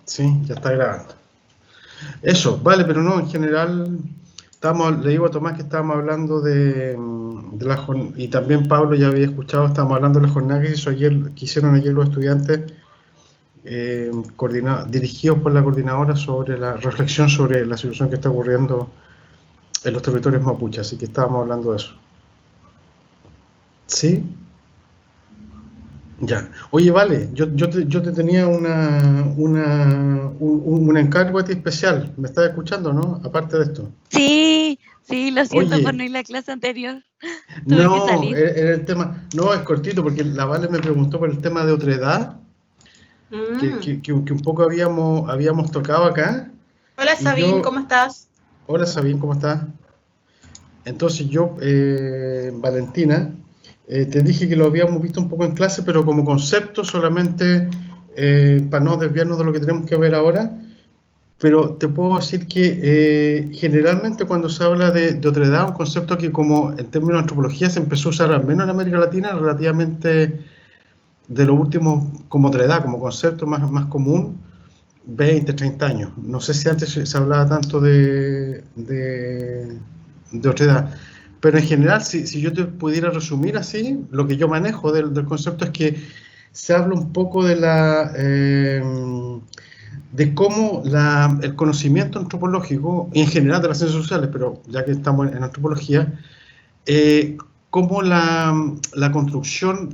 Sí, ya está grabando. Eso, vale, pero no, en general, le digo a Tomás que estábamos hablando de la jornada, y también Pablo ya había escuchado, estábamos hablando de la jornada que hicieron ayer los estudiantes, dirigidos por la coordinadora sobre la reflexión sobre la situación que está ocurriendo en los territorios mapuches, así que estábamos hablando de eso. ¿Sí? Ya. Oye, vale, yo te tenía un encargo a ti especial. ¿Me estás escuchando, no? Aparte de esto. Sí, lo siento. Oye, por no ir a la clase anterior. No, que salir. era el tema. No, es cortito, porque la Vale me preguntó por el tema de otredad, que un poco habíamos tocado acá. Hola, Sabine, ¿cómo estás? Hola, Sabine, ¿cómo estás? Entonces yo, Valentina, te dije que lo habíamos visto un poco en clase, pero como concepto solamente, para no desviarnos de lo que tenemos que ver ahora, pero te puedo decir que generalmente cuando se habla de otredad, un concepto que como en términos de antropología se empezó a usar al menos en América Latina relativamente de los últimos, como otredad, como concepto más común, 20, 30 años. No sé si antes se hablaba tanto de otredad. Pero en general, si yo te pudiera resumir así, lo que yo manejo del concepto es que se habla un poco de de cómo el conocimiento antropológico, y en general de las ciencias sociales, pero ya que estamos en antropología, cómo la construcción,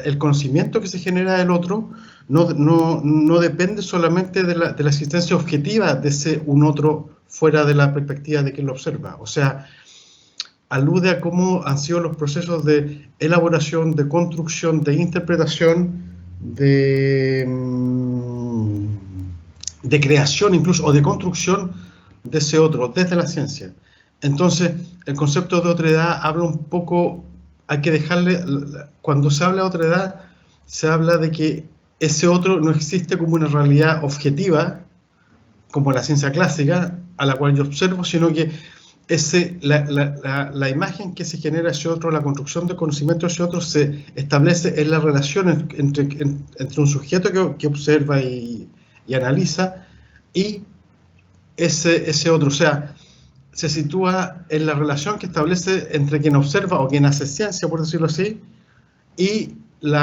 el conocimiento que se genera del otro no depende solamente de la existencia objetiva de ese un otro fuera de la perspectiva de quien lo observa. O sea, alude a cómo han sido los procesos de elaboración, de construcción, de interpretación, de creación incluso, o de construcción de ese otro, desde la ciencia. Entonces, el concepto de otredad habla un poco, hay que dejarle, cuando se habla de otredad, se habla de que ese otro no existe como una realidad objetiva, como la ciencia clásica, a la cual yo observo, sino que la imagen que se genera ese otro, la construcción de conocimiento de ese otro, se establece en la relación entre un sujeto que observa y analiza y ese otro. O sea, se sitúa en la relación que establece entre quien observa o quien hace ciencia, por decirlo así, y el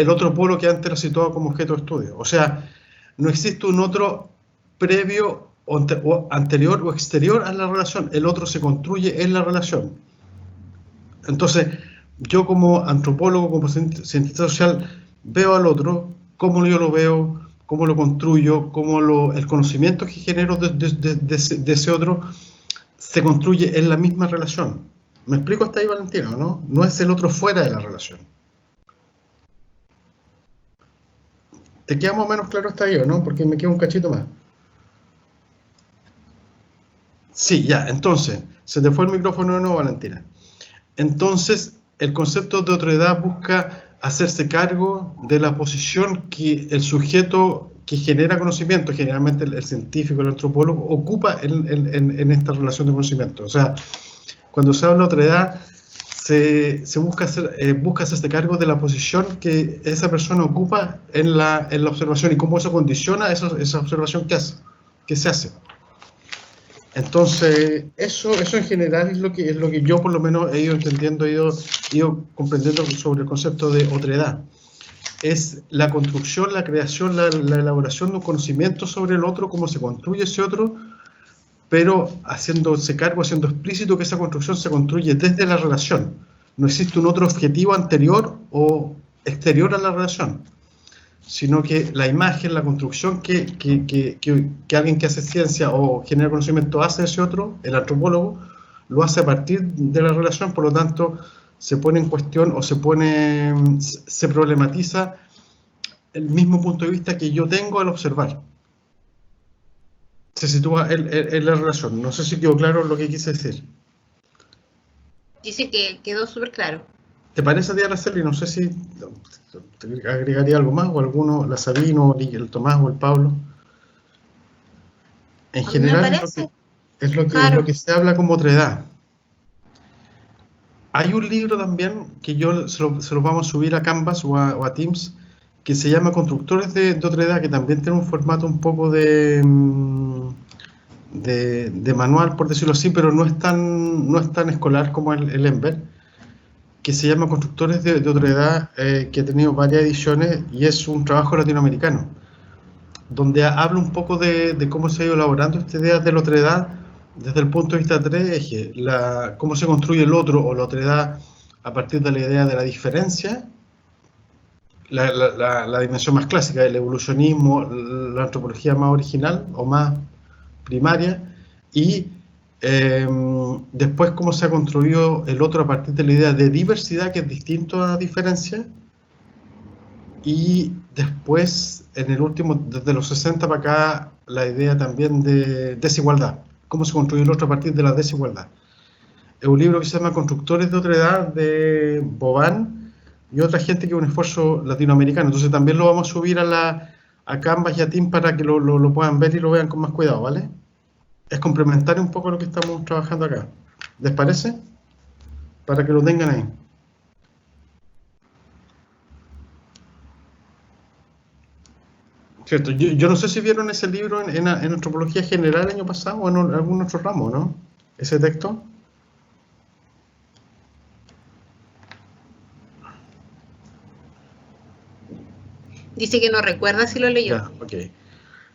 otro polo que antes lo situaba como objeto de estudio. O sea, no existe un otro previo o anterior o exterior a la relación, el otro se construye en la relación. Entonces, yo como antropólogo, como cientista social, veo al otro, cómo yo lo veo, cómo lo construyo, cómo el conocimiento que genero de ese otro se construye en la misma relación. ¿Me explico hasta ahí, Valentina, no? No es el otro fuera de la relación. ¿Te queda más o menos claro hasta ahí o no? Porque me queda un cachito más. Sí, ya, entonces, se te fue el micrófono de nuevo, Valentina. Entonces, el concepto de otredad busca hacerse cargo de la posición que el sujeto que genera conocimiento, generalmente el científico, el antropólogo, ocupa en esta relación de conocimiento. O sea, cuando se habla de otredad, se busca hacerse cargo de la posición que esa persona ocupa en la observación y cómo eso condiciona esa observación que se hace. Entonces, eso en general es lo que yo por lo menos he ido entendiendo, he ido comprendiendo sobre el concepto de otredad. Es la construcción, la creación, la elaboración de un conocimiento sobre el otro, cómo se construye ese otro, pero haciéndose cargo, haciendo explícito que esa construcción se construye desde la relación. No existe un otro objetivo anterior o exterior a la relación, sino que la imagen, la construcción que alguien que hace ciencia o genera conocimiento hace ese otro, el antropólogo, lo hace a partir de la relación, por lo tanto, se pone en cuestión o se problematiza el mismo punto de vista que yo tengo al observar. Se sitúa en la relación. No sé si quedó claro lo que quise decir. Dice que quedó súper claro. ¿Te parece a ti, Araceli? No sé si te agregaría algo más, o alguno, la Sabino, el Tomás o el Pablo. En general es lo que se habla como otredad. Hay un libro también que yo se lo vamos a subir a Canvas o a Teams, que se llama Constructores de Otredad, que también tiene un formato un poco de manual, por decirlo así, pero no es tan escolar como el Enver, que se llama Constructores de Otredad, que ha tenido varias ediciones y es un trabajo latinoamericano, donde habla un poco de cómo se ha ido elaborando esta idea de la otredad desde el punto de vista de tres ejes: cómo se construye el otro o la otredad a partir de la idea de la diferencia, la dimensión más clásica, el evolucionismo, la antropología más original o más primaria, y después cómo se ha construido el otro a partir de la idea de diversidad, que es distinto a diferencia, y después, en el último, desde los 60 para acá, la idea también de desigualdad, cómo se construye el otro a partir de la desigualdad. Es un libro que se llama Constructores de Otredad, de Boban y otra gente, que es un esfuerzo latinoamericano. Entonces también lo vamos a subir a Canvas y a Team para que lo puedan ver y lo vean con más cuidado, ¿vale? Es complementario un poco a lo que estamos trabajando acá. ¿Les parece? Para que lo tengan ahí. Cierto, yo no sé si vieron ese libro en antropología general el año pasado o en algún otro ramo, ¿no? Ese texto. Dice que no recuerda si lo leyó. Ya, ok.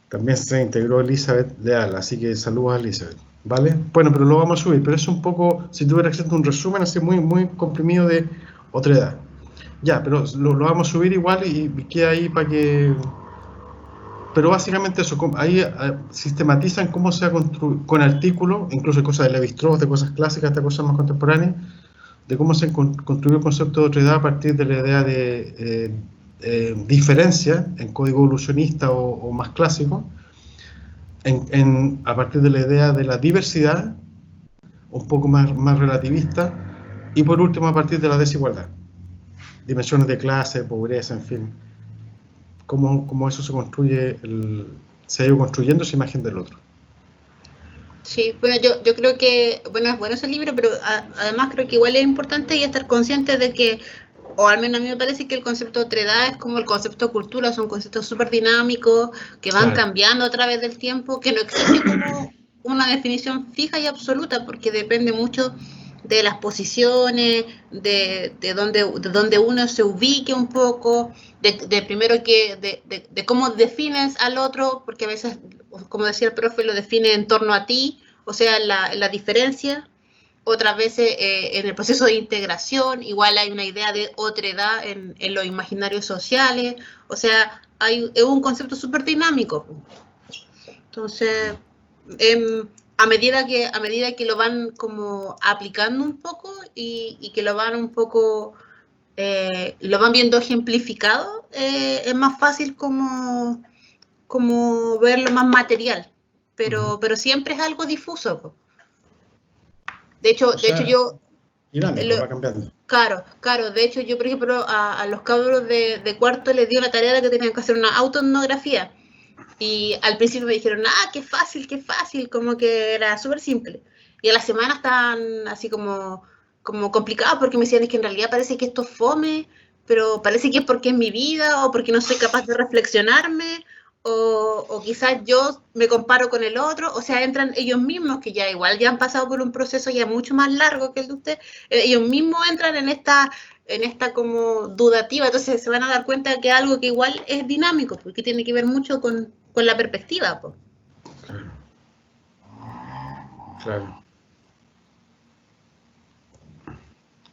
También se integró Elizabeth Leal, así que saludos a Elizabeth, ¿vale? Bueno, pero lo vamos a subir, pero es un poco, si tuviera que hacer un resumen así muy comprimido de otredad. Ya, pero lo vamos a subir igual y queda ahí para que... Pero básicamente eso, ahí sistematizan cómo se ha construido, con artículos, incluso de cosas de Lévi-Strauss, de cosas clásicas, hasta cosas más contemporáneas, de cómo se construyó el concepto de otredad a partir de la idea de diferencia, en código evolucionista o más clásico, a partir de la idea de la diversidad, un poco más relativista, y por último a partir de la desigualdad, dimensiones de clase, pobreza, en fin. Cómo eso se construye, se ha ido construyendo esa imagen del otro. Sí, bueno, yo creo que, bueno, es bueno ese libro, pero además creo que igual es importante y estar consciente de que, o al menos a mí me parece que el concepto de otredad es como el concepto de cultura, son conceptos súper dinámicos, que van cambiando a través del tiempo, que no existe como una definición fija y absoluta, porque depende mucho de las posiciones, de donde uno se ubique un poco, de cómo defines al otro, porque a veces, como decía el profe, lo define en torno a ti, o sea, la diferencia. Otras veces en el proceso de integración, igual hay una idea de otredad en los imaginarios sociales, o sea, es un concepto súper dinámico. Entonces, a medida que lo van como aplicando un poco y que lo van un poco, lo van viendo ejemplificado, es más fácil como verlo más material, pero siempre es algo difuso. De hecho yo... Dinámico, va cambiando. Claro, de hecho yo, por ejemplo, a los cabros de cuarto les di la tarea de que tenían que hacer una autoetnografía. Y al principio me dijeron, qué fácil, como que era súper simple. Y a la semana estaban así como complicados, porque me decían, es que en realidad parece que esto es fome, pero parece que es porque es mi vida, o porque no soy capaz de reflexionarme, o quizás yo me comparo con el otro, o sea, entran ellos mismos, que ya igual ya han pasado por un proceso ya mucho más largo que el de usted, ellos mismos entran en esta como dudativa, entonces se van a dar cuenta que es algo que igual es dinámico, porque tiene que ver mucho con la perspectiva. Po. Claro.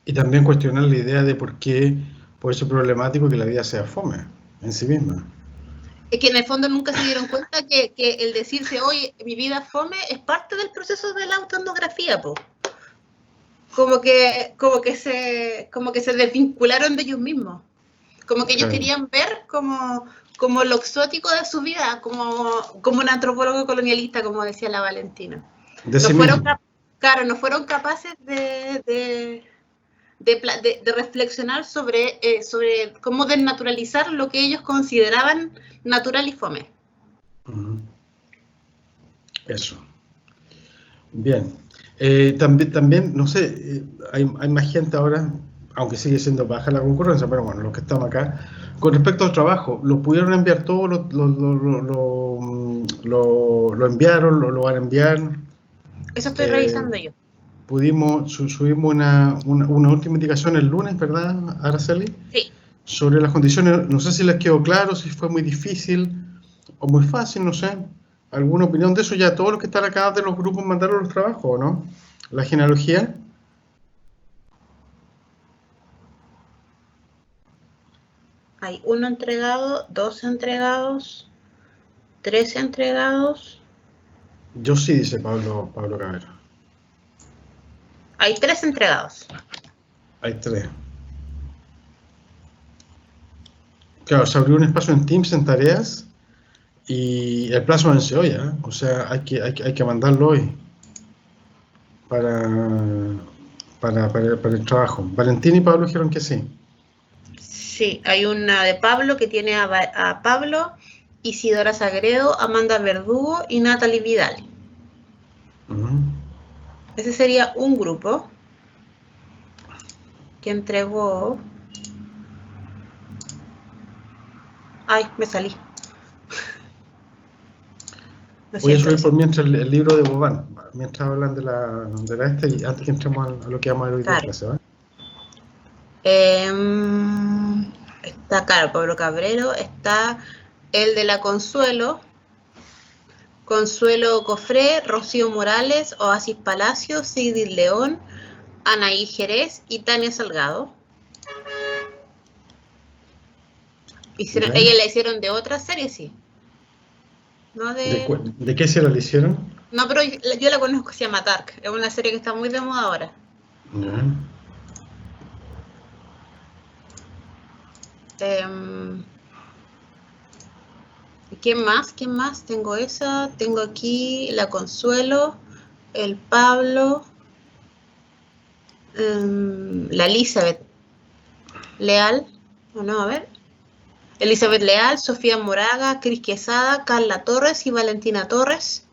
Y también cuestionar la idea de por qué puede ser problemático que la vida sea fome en sí misma. Es que en el fondo nunca se dieron cuenta que el decirse, oye, mi vida es fome, es parte del proceso de la autoetnografía, po. Como que se desvincularon de ellos mismos. Como que ellos querían ver como lo exótico de su vida, como un antropólogo colonialista, como decía la Valentina. No fueron capaces de reflexionar sobre cómo desnaturalizar lo que ellos consideraban natural y fome. Eso. Bien. También, no sé, hay más gente ahora aunque sigue siendo baja la concurrencia, pero bueno, los que estamos acá. Con respecto al trabajo, ¿lo pudieron enviar todo? ¿Lo enviaron? ¿Lo van a enviar? Eso estoy revisando yo. Subimos una última indicación el lunes, ¿verdad, Araceli? Sí. Sobre las condiciones, no sé si les quedó claro, si fue muy difícil o muy fácil, no sé. ¿Alguna opinión de eso? Ya todos los que están acá de los grupos mandaron los trabajos, ¿o no? La genealogía. Hay 1 entregado, 2 entregados, 3 entregados. Yo sí, dice Pablo Cabero. Hay 3 entregados. Hay 3. Claro, se abrió un espacio en Teams en tareas y el plazo venció ya, o sea, hay que mandarlo hoy para el trabajo. Valentín y Pablo dijeron que sí. Sí, hay una de Pablo que tiene a Pablo, Isidora Sagredo, Amanda Verdugo y Natalie Vidal. Ese sería un grupo que entregó... Ay, me salí. Voy a subir por mientras el libro de Boban, mientras hablan de la esta y antes que entremos a lo que vamos a ver hoy de clase, ¿va? Está claro, Pablo Cabrero, está el de la Consuelo Cofré, Rocío Morales, Oasis Palacio, Sigrid León, Anaí Jerez y Tania Salgado. Ella la hicieron de otra serie, sí. ¿No ¿De qué serie la hicieron? No, pero yo la conozco, se llama Dark. Es una serie que está muy de moda ahora. ¿Quién más? Tengo esa. Tengo aquí la Consuelo, el Pablo, la Elizabeth Leal. ¿O no? A ver. Elizabeth Leal, Sofía Moraga, Cris Quesada, Carla Torres y Valentina Torres.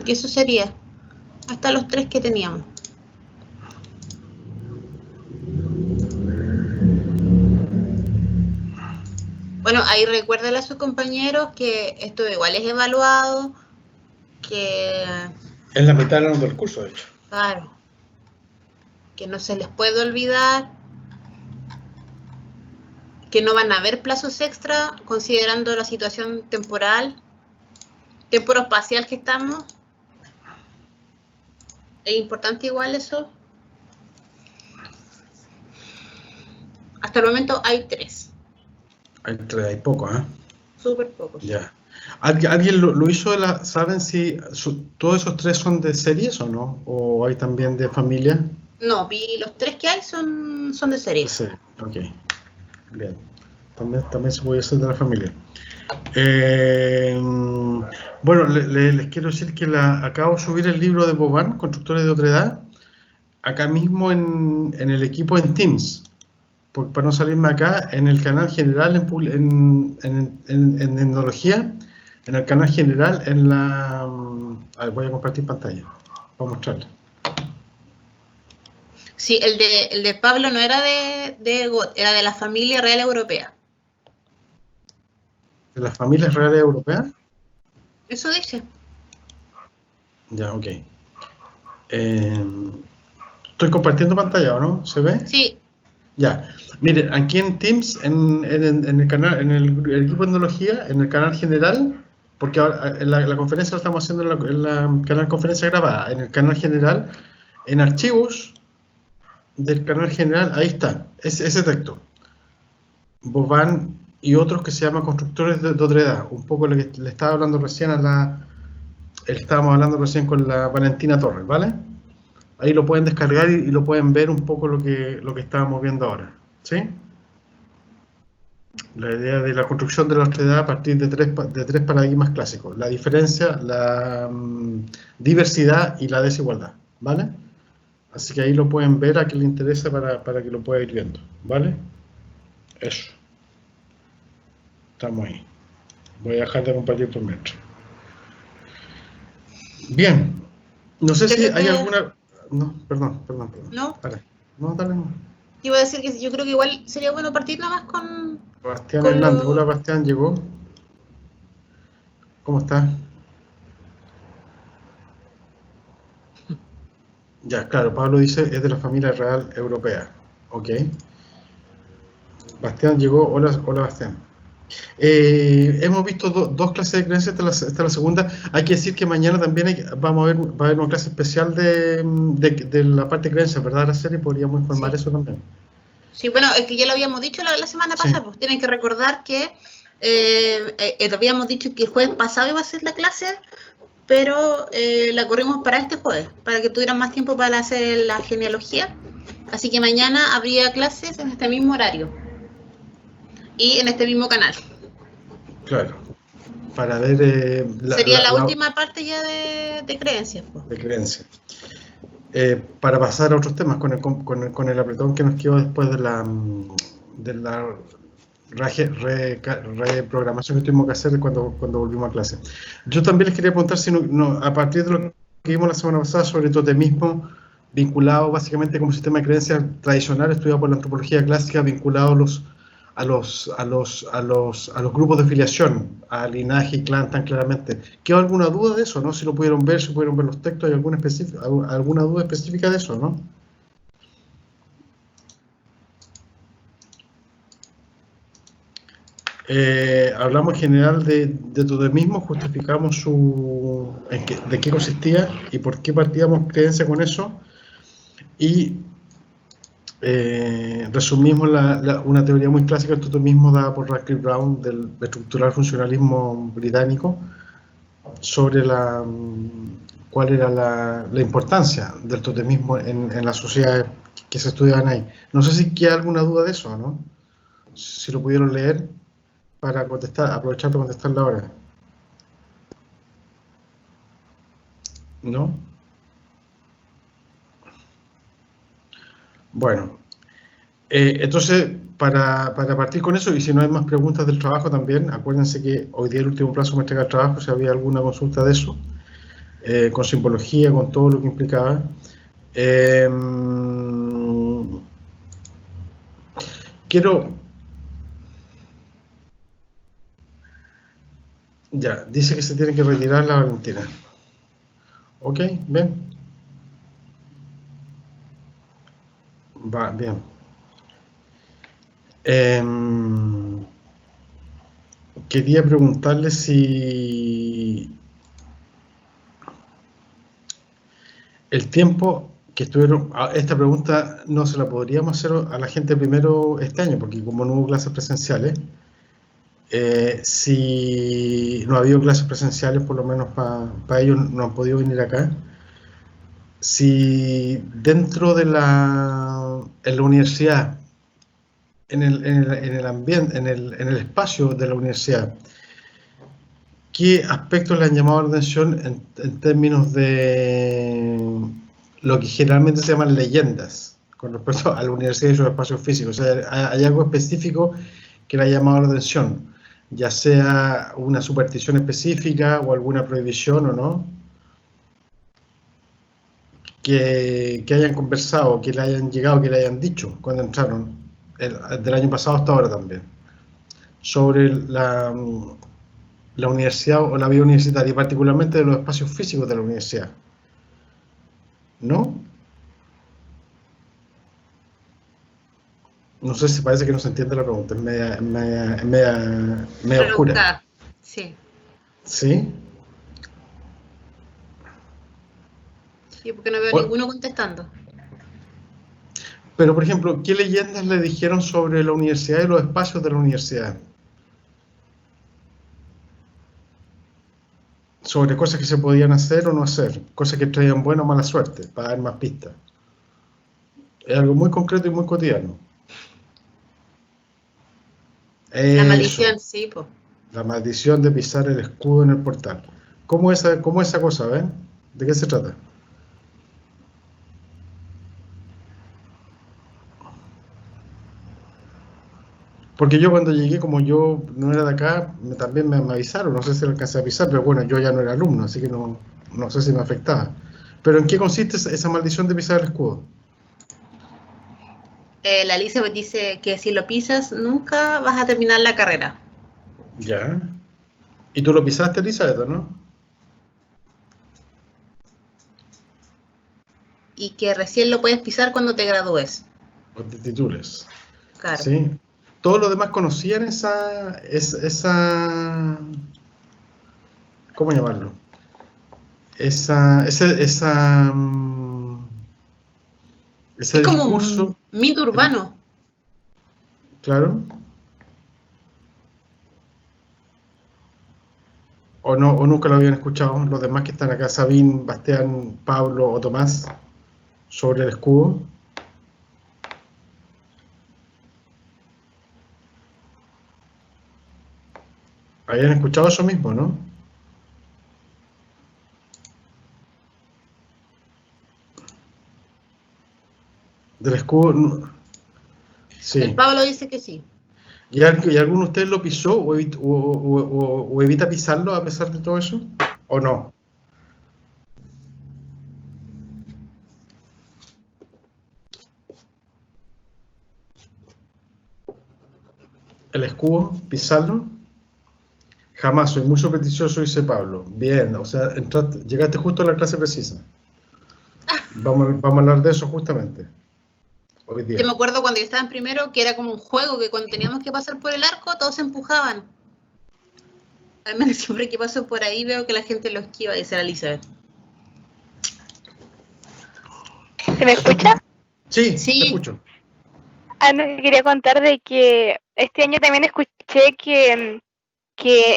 Y eso sería hasta los 3 que teníamos. Bueno, ahí recuérdale a sus compañeros que esto igual es evaluado, que... Es la mitad del curso, de hecho. Claro. Que no se les puede olvidar, que no van a haber plazos extra, considerando la situación temporoespacial que estamos. Es importante igual eso. Hasta el momento hay 3. Hay poco, ¿eh? Súper pocos. Ya. ¿Alguien lo hizo? ¿Saben si todos esos 3 son de series o no? ¿O hay también de familia? No, los 3 que hay son de series. Sí, ok. Bien. También se puede hacer de la familia. Bueno, les quiero decir que acabo de subir el libro de Boban, Constructores de Otredad, acá mismo en el equipo en Teams, para no salirme acá, en el canal general en Etnología, en el canal general, a ver, voy a compartir pantalla, para mostrarles. Sí, el de Pablo no era de GOT, era de la familia real europea. ¿De las familias reales europeas? Eso dice. Ya, ok. Estoy compartiendo pantalla, ¿o no? ¿Se ve? Sí. Ya. Miren, aquí en Teams, en el canal, en el equipo de tecnología, en el canal general, porque ahora la conferencia la estamos haciendo en la canal conferencia grabada, en el canal general, en archivos del canal general, ahí está, ese texto. Boban y otros que se llaman Constructores de Otredad, un poco lo que le estaba hablando recién estábamos hablando recién con la Valentina Torres, ¿vale? Ahí lo pueden descargar y lo pueden ver un poco lo que estábamos viendo ahora, ¿sí? La idea de la construcción de la otredad a partir de tres paradigmas clásicos. La diferencia, la diversidad y la desigualdad, ¿vale? Así que ahí lo pueden ver a quien le interesa para que lo pueda ir viendo, ¿vale? Eso. Estamos ahí. Voy a dejar de compartir por metro. Bien. No sé si hay alguna... No, perdón. ¿No? Vale. No, dale. No. Iba a decir que yo creo que igual sería bueno partir nada más con... Bastián Hernández. Hola, Bastián, llegó. ¿Cómo estás? Ya, claro, Pablo dice, es de la familia real europea. Ok. Bastián llegó. Hola, Bastián. Hemos visto dos clases de creencias, esta es la segunda. Hay que decir que mañana también va a haber una clase especial de la parte de creencias, ¿verdad? La serie, podríamos informar eso también. Sí, bueno, es que ya lo habíamos dicho la semana pasada, pues tienen que recordar que habíamos dicho que el jueves pasado iba a ser la clase, pero la corrimos para este jueves, para que tuvieran más tiempo para hacer la genealogía. Así que mañana habría clases en este mismo horario y en este mismo canal. Claro, para ver... Sería la última parte ya de creencias. Pues. De creencias. Para pasar a otros temas, con el apretón que nos quedó después de la reprogramación que tuvimos que hacer cuando volvimos a clase. Yo también les quería preguntar si a partir de lo que vimos la semana pasada sobre totemismo, vinculado básicamente como sistema de creencias tradicional estudiado por la antropología clásica, vinculado a los grupos de filiación, a linaje y clan tan claramente. ¿Quedó alguna duda de eso, no? Si lo pudieron ver, los textos, ¿hay alguna duda específica de eso, no? Hablamos en general de totemismo, justificamos de qué consistía y por qué partíamos creencia con eso, y resumimos una teoría muy clásica del totemismo dada por Radcliffe Brown del estructural funcionalismo británico sobre cuál era la importancia del totemismo en las sociedades que se estudiaban ahí. No sé si queda alguna duda de eso, ¿no? Si lo pudieron leer para aprovechar de contestarla ahora. ¿No? Bueno, entonces, para partir con eso, y si no hay más preguntas del trabajo también, acuérdense que hoy día el último plazo para entregar trabajo, si había alguna consulta de eso, con simbología, con todo lo que implicaba. Ya, dice que se tiene que retirar la Valentina. Ok, bien. Va, bien. Quería preguntarle si el tiempo que estuvieron... Esta pregunta no se la podríamos hacer a la gente primero este año, porque como no hubo clases presenciales, si no ha habido clases presenciales, por lo menos para ellos no han podido venir acá, si dentro de en la universidad, en el ambiente, en el espacio de la universidad, ¿qué aspectos le han llamado la atención en términos de lo que generalmente se llaman leyendas con respecto a la universidad y sus espacios físicos? O sea, ¿hay algo específico que le ha llamado la atención? Ya sea una superstición específica o alguna prohibición o no, que hayan conversado, que le hayan llegado, que le hayan dicho cuando entraron, del año pasado hasta ahora también, sobre la universidad o la vida universitaria, y particularmente de los espacios físicos de la universidad. ¿No? No sé si parece que no se entiende la pregunta, es media oscura. Sí. ¿Sí? Sí, porque no veo ninguno contestando. Pero, por ejemplo, ¿qué leyendas le dijeron sobre la universidad y los espacios de la universidad? Sobre cosas que se podían hacer o no hacer, cosas que traían buena o mala suerte, para dar más pistas. Es algo muy concreto y muy cotidiano. La Eso, maldición, sí, pues. la maldición de pisar el escudo en el portal. ¿Cómo esa cosa, ven? ¿De qué se trata? Porque yo cuando llegué, como yo no era de acá, también me avisaron, no sé si lo alcancé a pisar, pero bueno, yo ya no era alumno, así que no sé si me afectaba. Pero ¿en qué consiste esa maldición de pisar el escudo? La Elizabeth dice que si lo pisas, nunca vas a terminar la carrera. Ya. ¿Y tú lo pisaste, Elizabeth, no? Y que recién lo puedes pisar cuando te gradúes. O te titules. Claro. Sí. Todos los demás conocían esa ¿cómo llamarlo? Ese Es como discurso, un mito urbano. claro. O no, o nunca lo habían escuchado los demás que están acá, Sabín, Bastián, Pablo o Tomás, sobre el escudo. Habían escuchado eso mismo, ¿no? Del escudo. Sí. El Pablo dice que sí. ¿Y alguno de ustedes lo pisó o evita pisarlo a pesar de todo eso? ¿O no? El escudo, pisarlo. Jamás, soy muy supersticioso, dice Pablo. Bien, o sea, llegaste justo a la clase precisa. Vamos a hablar de eso justamente. Hoy día. Yo me acuerdo cuando yo estaba en primero que era como un juego que cuando teníamos que pasar por el arco todos se empujaban. Al menos siempre que paso por ahí veo que la gente lo esquiva, dice la Elizabeth. ¿Se me escucha? Sí, Sí. te escucho. No, quería contar de que este año también escuché que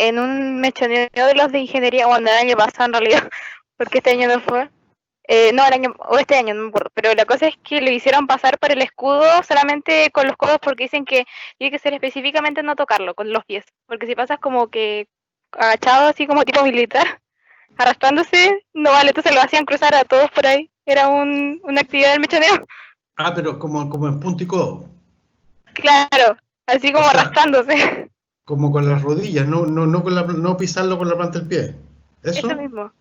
en un mechoneo de los de ingeniería, bueno, el año pasado en realidad, porque este año no fue, este año no me acuerdo, pero la cosa es que lo hicieron pasar por el escudo solamente con los codos porque dicen que tiene que ser específicamente no tocarlo con los pies, porque si pasas como que agachado así como tipo militar, arrastrándose, no vale, entonces lo hacían cruzar a todos por ahí, era una actividad del mechoneo. Ah, pero como en punto y codo. Claro, así como O sea, arrastrándose. Como con las rodillas, no pisarlo con la planta del pie. ¿Eso? Eso mismo.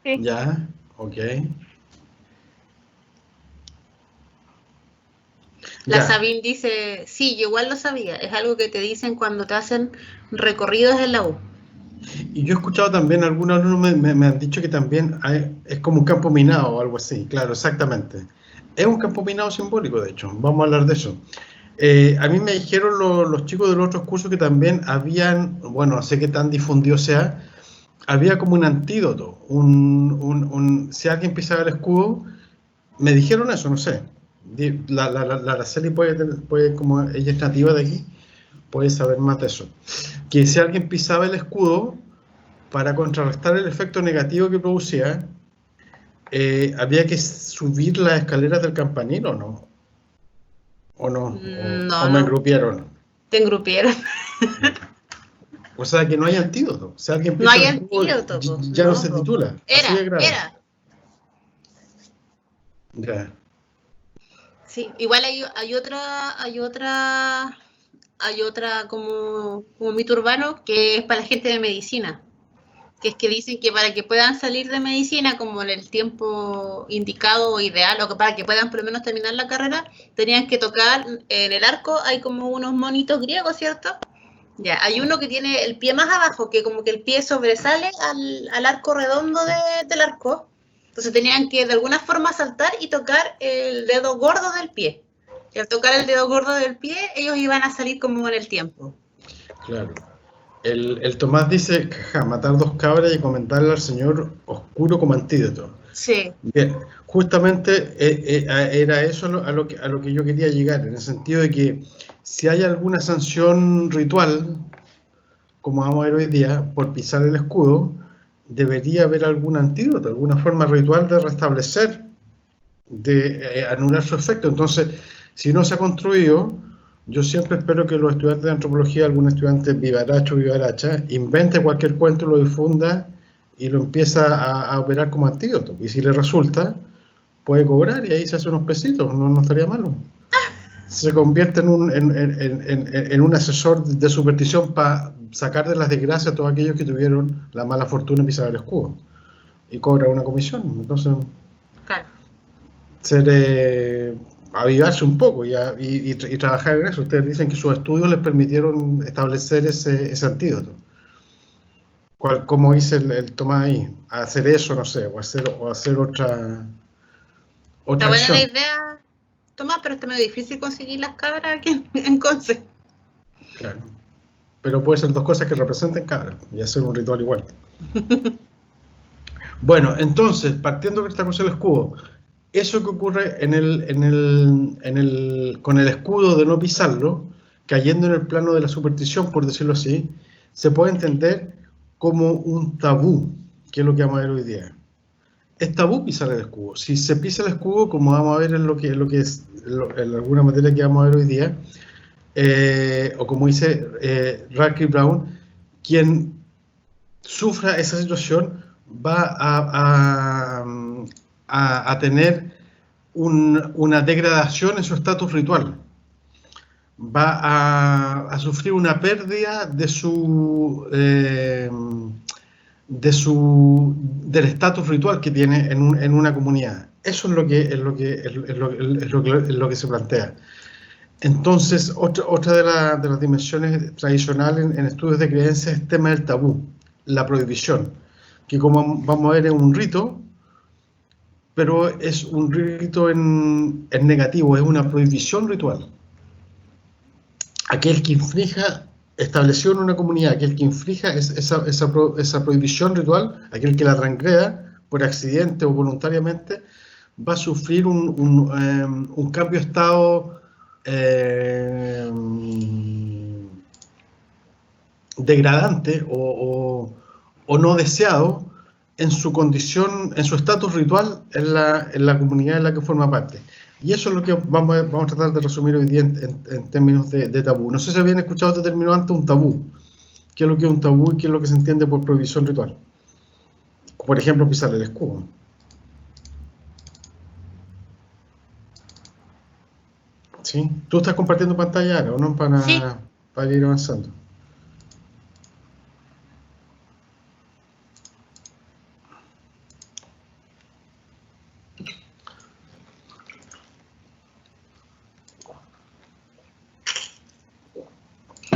Sí. Ya, ok. La Ya. Sabine dice, sí, yo igual lo sabía, es algo que te dicen cuando te hacen recorridos en la U. Y yo he escuchado también, algunos alumnos me han dicho que también es como un campo minado o algo así, claro, exactamente. Es un campo minado simbólico, de hecho, vamos a hablar de eso. A mí me dijeron los chicos de los otros cursos que también habían, bueno, no sé qué tan difundido sea, había como un antídoto, si alguien pisaba el escudo, me dijeron eso, no sé. La Araceli puede, como ella es nativa de aquí, puede saber más de eso. Que si alguien pisaba el escudo, para contrarrestar el efecto negativo que producía, había que subir las escaleras del campanil, ¿o no? ¿O no? ¿O me engrupieron? Te engrupieron. O sea, que no hay antídoto. Si alguien No hay pisa el escudo, antídoto. ya no se titula. Así de grave. Era. Ya. Sí, igual hay otra como mito urbano que es para la gente de medicina, que es que dicen que para que puedan salir de medicina como en el tiempo indicado o ideal, o que para que puedan por lo menos terminar la carrera, tenían que tocar en el arco, hay como unos monitos griegos, ¿cierto? Ya, hay uno que tiene el pie más abajo, que como que el pie sobresale al arco redondo del arco. Entonces tenían que de alguna forma saltar y tocar el dedo gordo del pie. Y al tocar el dedo gordo del pie, ellos iban a salir como en el tiempo. Claro. El Tomás dice, matar 2 cabras y comentarle al Señor oscuro como antídoto. Sí. Bien, justamente era eso a lo que yo quería llegar, en el sentido de que si hay alguna sanción ritual, como vamos a ver hoy día, por pisar el escudo, debería haber algún antídoto, alguna forma ritual de restablecer, de anular su efecto. Entonces, si no se ha construido, yo siempre espero que los estudiantes de antropología, algún estudiante vivaracho o vivaracha, invente cualquier cuento, lo difunda y lo empieza a operar como antídoto. Y si le resulta, puede cobrar y ahí se hace unos pesitos, no estaría malo. Se convierte en un asesor de superstición para sacar de las desgracias a todos aquellos que tuvieron la mala fortuna de pisar el escudo. Y cobra una comisión. Entonces, Claro. avivarse un poco y trabajar en eso. Ustedes dicen que sus estudios les permitieron establecer ese antídoto. ¿Cómo dice el Tomás ahí? Hacer eso, no sé, o hacer otra Está buena la acción. idea, Tomás, pero está medio difícil conseguir las cabras aquí en Conce. Claro. Pero puede ser dos cosas que representen cabras y hacer un ritual igual. Bueno, entonces, partiendo de esta cosa del escudo, eso que ocurre con el escudo de no pisarlo, cayendo en el plano de la superstición, por decirlo así, se puede entender como un tabú, que es lo que vamos a ver hoy día. Es tabú pisar el escudo. Si se pisa el escudo, como vamos a ver en alguna materia que vamos a ver hoy día, o como dice Radcliffe Brown, quien sufra esa situación va a tener una degradación en su estatus ritual. Va a sufrir una pérdida del estatus ritual que tiene en una comunidad. Eso es lo que se plantea. Entonces, otra de las dimensiones tradicionales en estudios de creencias es el tema del tabú, la prohibición, que como vamos a ver es un rito, pero es un rito en negativo, es una prohibición ritual. Aquel que infrinja, establecido en una comunidad, aquel que infrinja esa prohibición ritual, aquel que la transgreda por accidente o voluntariamente, va a sufrir un cambio de estado degradante o no deseado en su condición, en su estatus ritual en la comunidad en la que forma parte. Y eso es lo que vamos a tratar de resumir hoy día en términos de tabú. No sé si habían escuchado este término antes, un tabú. ¿Qué es lo que es un tabú y qué es lo que se entiende por prohibición ritual? Por ejemplo, pisar el escudo. ¿Sí? ¿Tú estás compartiendo pantalla ahora o no? Sí. Para ir avanzando.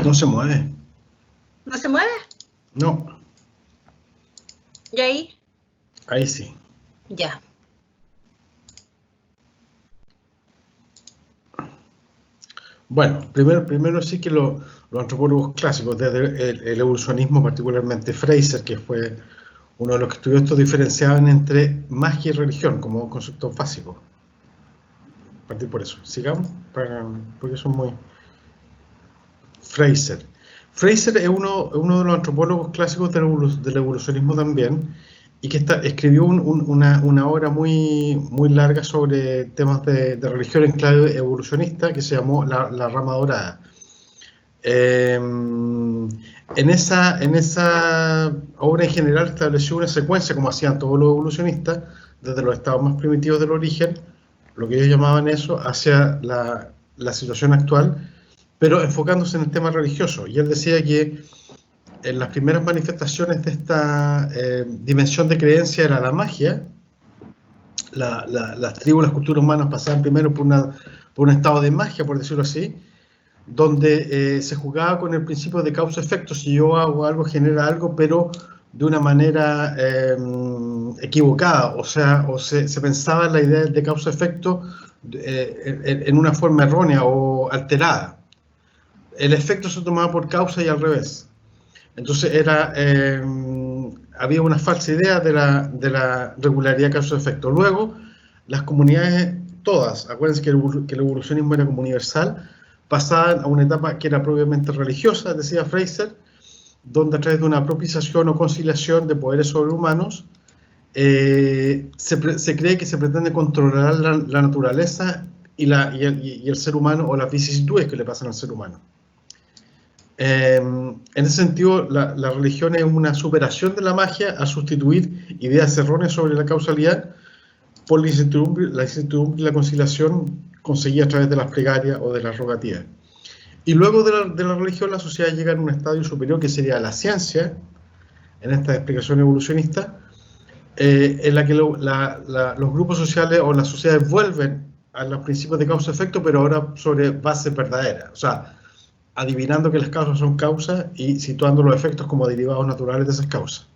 No se mueve. ¿No se mueve? No, ¿Y ahí? ahí sí. Ya. Bueno, primero sí que los antropólogos clásicos, desde el evolucionismo, particularmente Fraser, que fue uno de los que estudió esto, diferenciaban entre magia y religión como un concepto básico. Partir por eso. Sigamos, porque son muy... Fraser es uno de los antropólogos clásicos del evolucionismo también, y que escribió una obra muy larga sobre temas de religión en clave evolucionista, que se llamó La Rama Dorada. En esa obra en general estableció una secuencia, como hacían todos los evolucionistas, desde los estados más primitivos del origen, lo que ellos llamaban eso, hacia la situación actual, pero enfocándose en el tema religioso. Y él decía que en las primeras manifestaciones de esta dimensión de creencia era la magia. Las tribus, las culturas humanas pasaban primero por un estado de magia, por decirlo así, donde se jugaba con el principio de causa-efecto. Si yo hago algo, genera algo, pero de una manera equivocada, o se pensaba en la idea de causa-efecto en una forma errónea o alterada. El efecto se tomaba por causa y al revés. Entonces había una falsa idea de la regularidad causa-efecto. Luego, las comunidades todas, acuérdense que el evolucionismo era como universal, pasaban a una etapa que era propiamente religiosa, decía Fraser, donde a través de una propiciación o conciliación de poderes sobrehumanos, se cree que se pretende controlar la naturaleza el ser humano o las vicisitudes que le pasan al ser humano. En ese sentido, la religión es una superación de la magia a sustituir ideas erróneas sobre la causalidad por la incertidumbre y la conciliación conseguida a través de las plegarias o de las rogativas. Y luego de la religión, la sociedad llega a un estadio superior que sería la ciencia, en esta explicación evolucionista, en la que los grupos sociales o las sociedades vuelven a los principios de causa-efecto, pero ahora sobre bases verdaderas, o sea, adivinando que las causas son causas y situando los efectos como derivados naturales de esas causas.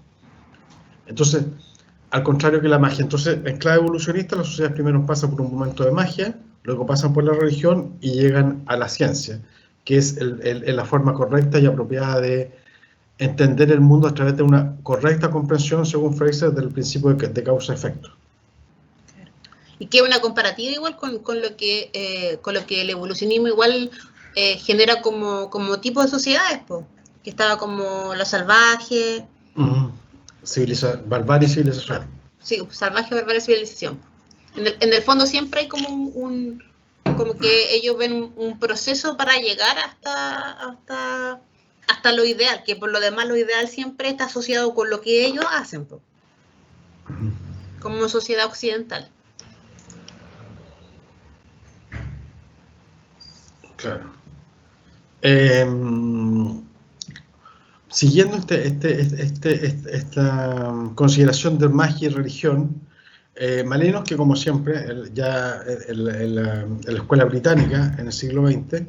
Entonces, al contrario que la magia. Entonces, en clave evolucionista, las sociedades primero pasan por un momento de magia, luego pasan por la religión y llegan a la ciencia, que es la forma correcta y apropiada de entender el mundo a través de una correcta comprensión, según Fraser, del principio de causa-efecto. Y que una comparativa igual con lo que el evolucionismo igual genera como tipo de sociedades, po, que estaba como los salvajes. Barbarie y civilización. Sí, salvaje, barbarie y civilización. En el fondo siempre hay como como que ellos ven un proceso para llegar hasta lo ideal, que por lo demás lo ideal siempre está asociado con lo que ellos hacen, po, como sociedad occidental. Claro. Siguiendo esta consideración de magia y religión, Malinowski, como siempre, ya en la escuela británica en el siglo XX,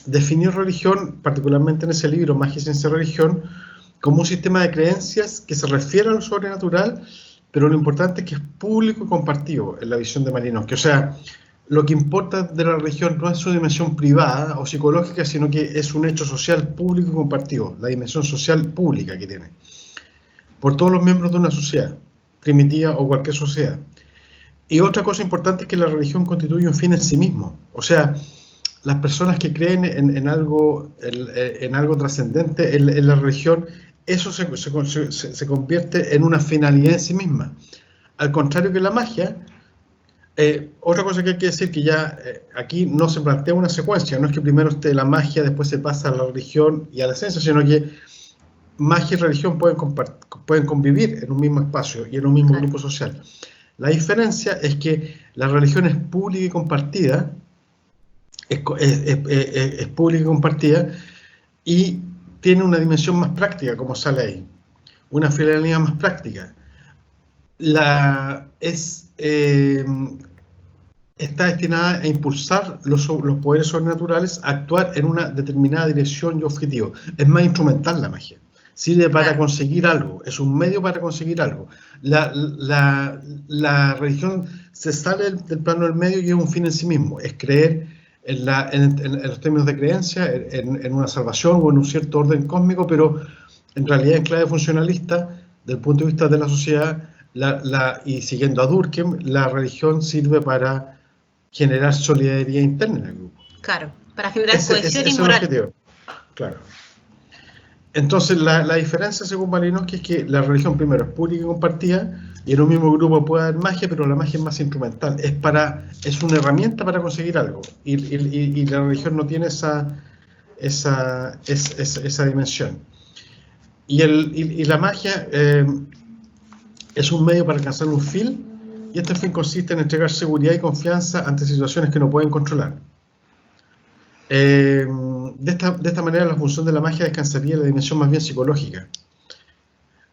definió religión, particularmente en ese libro, Magia, Ciencia y Religión, como un sistema de creencias que se refiere a lo sobrenatural, pero lo importante es que es público y compartido en la visión de Malinowski. O sea, lo que importa de la religión no es su dimensión privada o psicológica, sino que es un hecho social público y compartido, la dimensión social pública que tiene, por todos los miembros de una sociedad, primitiva o cualquier sociedad. Y otra cosa importante es que la religión constituye un fin en sí mismo. O sea, las personas que creen en algo trascendente en la religión, eso se convierte en una finalidad en sí misma. Al contrario que la magia. Otra cosa que hay que decir, que ya aquí no se plantea una secuencia, no es que primero esté la magia, después se pasa a la religión y a la ciencia, sino que magia y religión pueden convivir en un mismo espacio y en un mismo grupo social. La diferencia es que la religión es pública y compartida, es pública y compartida, y tiene una dimensión más práctica, como sale ahí, una finalidad más práctica. Está destinada a impulsar los poderes sobrenaturales a actuar en una determinada dirección y objetivo. Es más instrumental la magia. Sirve para conseguir algo, es un medio para conseguir algo. La religión se sale del plano del medio y es un fin en sí mismo. Es creer en los términos de creencia, en una salvación o en un cierto orden cósmico, pero en realidad en clave funcionalista, del punto de vista de la sociedad, y siguiendo a Durkheim, la religión sirve para generar solidaridad interna en el grupo. Claro, para generar cohesión y moral. Es el objetivo. Claro. Entonces, la diferencia, según Malinowski, es que la religión primero es pública y compartida, y en un mismo grupo puede haber magia, pero la magia es más instrumental. Es una herramienta para conseguir algo, y la religión no tiene esa dimensión. Y la magia es un medio para alcanzar un fin, y este fin consiste en entregar seguridad y confianza ante situaciones que no pueden controlar. De esta manera, la función de la magia descansaría en la dimensión más bien psicológica.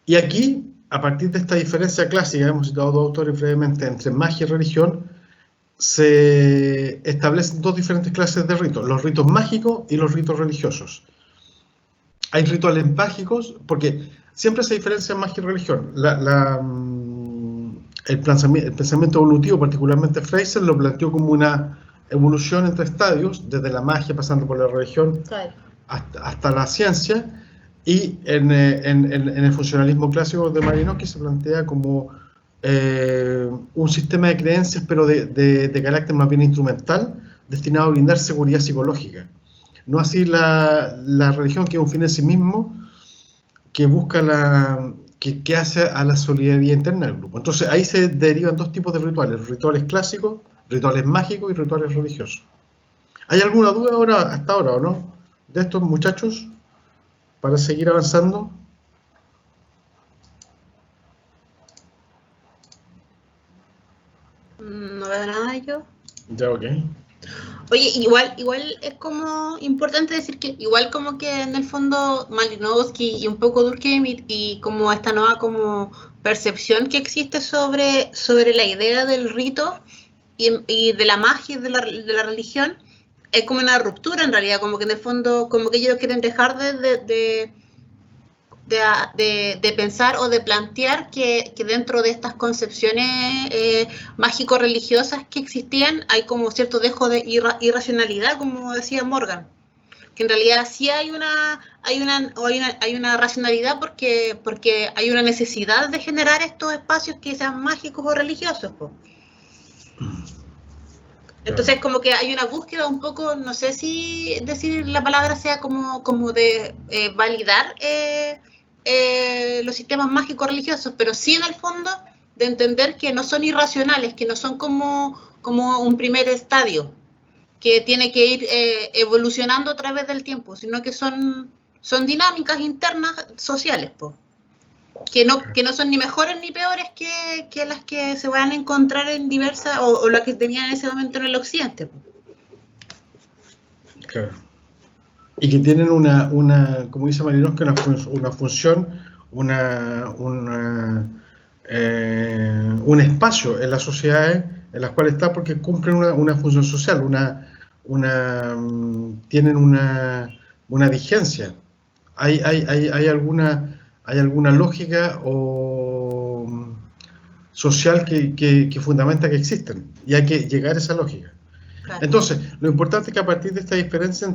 Y aquí, a partir de esta diferencia clásica, hemos citado dos autores brevemente, entre magia y religión, se establecen dos diferentes clases de ritos, los ritos mágicos y los ritos religiosos. Hay rituales mágicos, porque siempre se diferencia magia y religión. El pensamiento evolutivo, particularmente Fraser, lo planteó como una evolución entre estadios, desde la magia pasando por la religión hasta la ciencia, y en el funcionalismo clásico de Malinowski se plantea como un sistema de creencias, pero de carácter más bien instrumental, destinado a brindar seguridad psicológica. No así la religión, que es un fin en sí mismo, que busca que hace a la solidaridad interna del grupo. Entonces ahí se derivan dos tipos de rituales: rituales clásicos, rituales mágicos y rituales religiosos. ¿Hay alguna duda ahora, hasta ahora o no, de estos muchachos, para seguir avanzando? No veo nada yo. Ya, ok. Oye, igual es como importante decir que igual como que en el fondo Malinowski y un poco Durkheim y como esta nueva como percepción que existe sobre la idea del rito y de la magia y de la religión es como una ruptura en realidad, como que en el fondo como que ellos quieren dejar de pensar o de plantear que dentro de estas concepciones mágico-religiosas que existían hay como cierto dejo de irracionalidad, como decía Morgan, que en realidad sí hay una racionalidad porque hay una necesidad de generar estos espacios que sean mágicos o religiosos, po. Entonces como que hay una búsqueda un poco, no sé si decir la palabra sea como de validar los sistemas mágicos religiosos, pero sí en el fondo de entender que no son irracionales, que no son como un primer estadio, que tiene que ir evolucionando a través del tiempo, sino que son dinámicas internas sociales, po. Que no son ni mejores ni peores que las que se van a encontrar en diversas, o las que tenían en ese momento en el occidente, po. Claro. Y que tienen una como dice Malinowski, una función, un espacio en las sociedades en las cuales está, porque cumplen una función social, tienen una vigencia. Hay alguna lógica o social que fundamenta que existen, y hay que llegar a esa lógica. Claro. Entonces, lo importante es que a partir de esta diferencia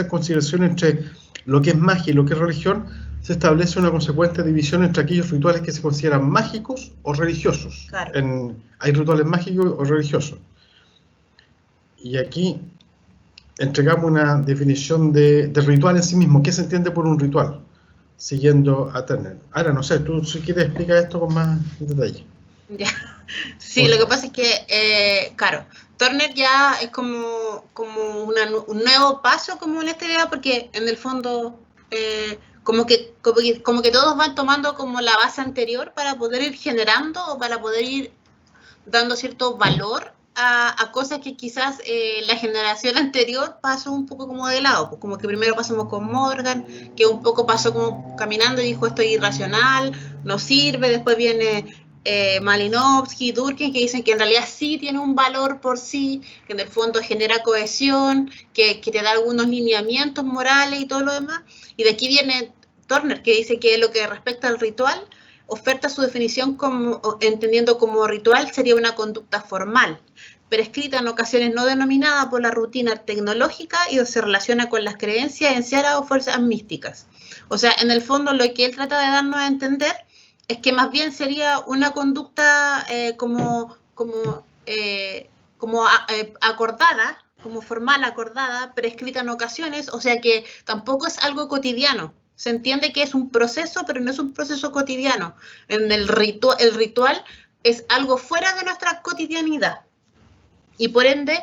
en consideración entre lo que es magia y lo que es religión, se establece una consecuente división entre aquellos rituales que se consideran mágicos o religiosos. Claro. Hay rituales mágicos o religiosos. Y aquí entregamos una definición de ritual en sí mismo. ¿Qué se entiende por un ritual? Siguiendo a Turner. Ahora, no sé, tú si quieres explicar esto con más detalle. Ya. Sí, lo que pasa es que, claro, Turner ya es como un nuevo paso como en esta idea, porque en el fondo como que todos van tomando como la base anterior para poder ir generando o para poder ir dando cierto valor a cosas que quizás la generación anterior pasó un poco como de lado, pues como que primero pasamos con Morgan, que un poco pasó como caminando y dijo esto es irracional, no sirve, después viene Malinowski, Durkheim, que dicen que en realidad sí tiene un valor por sí, que en el fondo genera cohesión, que te da algunos lineamientos morales y todo lo demás, y de aquí viene Turner, que dice que lo que respecta al ritual, oferta su definición entendiendo como ritual sería una conducta formal, prescrita en ocasiones no denominada por la rutina tecnológica y se relaciona con las creencias esenciales o fuerzas místicas. O sea, en el fondo lo que él trata de darnos a entender es que más bien sería una conducta acordada, como formal acordada, prescrita en ocasiones, o sea que tampoco es algo cotidiano. Se entiende que es un proceso, pero no es un proceso cotidiano. El ritual es algo fuera de nuestra cotidianidad y por ende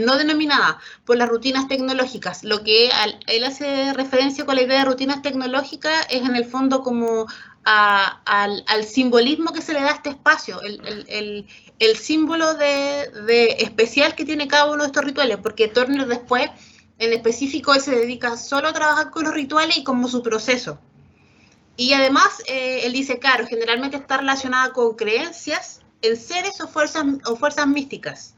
no denominada por las rutinas tecnológicas. Lo que él hace referencia con la idea de rutinas tecnológicas es en el fondo como al simbolismo que se le da a este espacio, el símbolo de especial que tiene cada uno de estos rituales, porque Turner después, en específico, él se dedica solo a trabajar con los rituales y como su proceso. Y además, él dice, claro, generalmente está relacionada con creencias en seres o fuerzas místicas.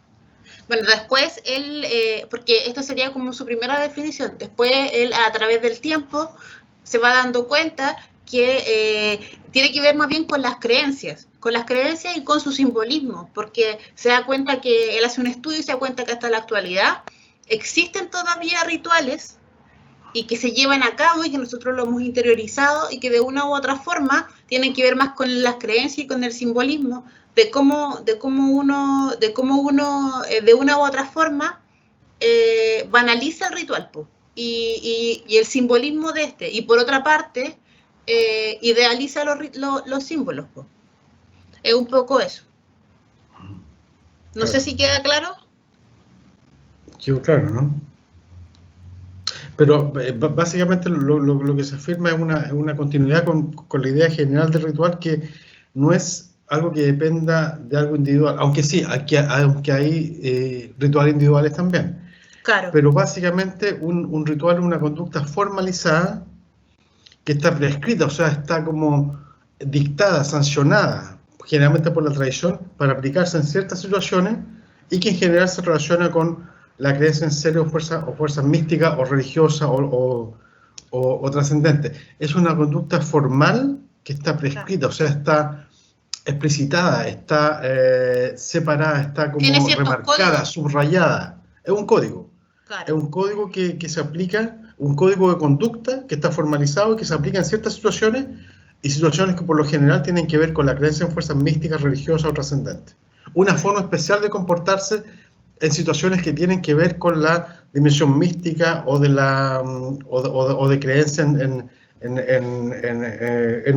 Bueno, después él, porque esto sería como su primera definición, después él a través del tiempo se va dando cuenta que tiene que ver más bien con las creencias y con su simbolismo, porque se da cuenta que él hace un estudio y se da cuenta que hasta la actualidad existen todavía rituales y que se llevan a cabo y que nosotros lo hemos interiorizado y que de una u otra forma tienen que ver más con las creencias y con el simbolismo de cómo uno de una u otra forma banaliza el ritual, y el simbolismo de este. Y por otra parte, idealiza los símbolos, po. Es un poco eso. No sé si queda claro. Quedó claro, ¿no? Pero básicamente lo que se afirma es una continuidad con la idea general del ritual, que no es algo que dependa de algo individual, aunque sí, aunque hay rituales individuales también. Claro. Pero básicamente un ritual es una conducta formalizada que está prescrita, o sea, está como dictada, sancionada, generalmente por la tradición, para aplicarse en ciertas situaciones y que en general se relaciona con la creencia en seres o fuerzas místicas o religiosas o trascendentes. Es una conducta formal que está prescrita, o sea, está explicitada, está separada, está como remarcada, códigos, subrayada. Es un código. Claro. Es un código que se aplica, un código de conducta que está formalizado y que se aplica en ciertas situaciones, y situaciones que por lo general tienen que ver con la creencia en fuerzas místicas, religiosas o trascendentes. Una forma especial de comportarse en situaciones que tienen que ver con la dimensión mística o de creencia en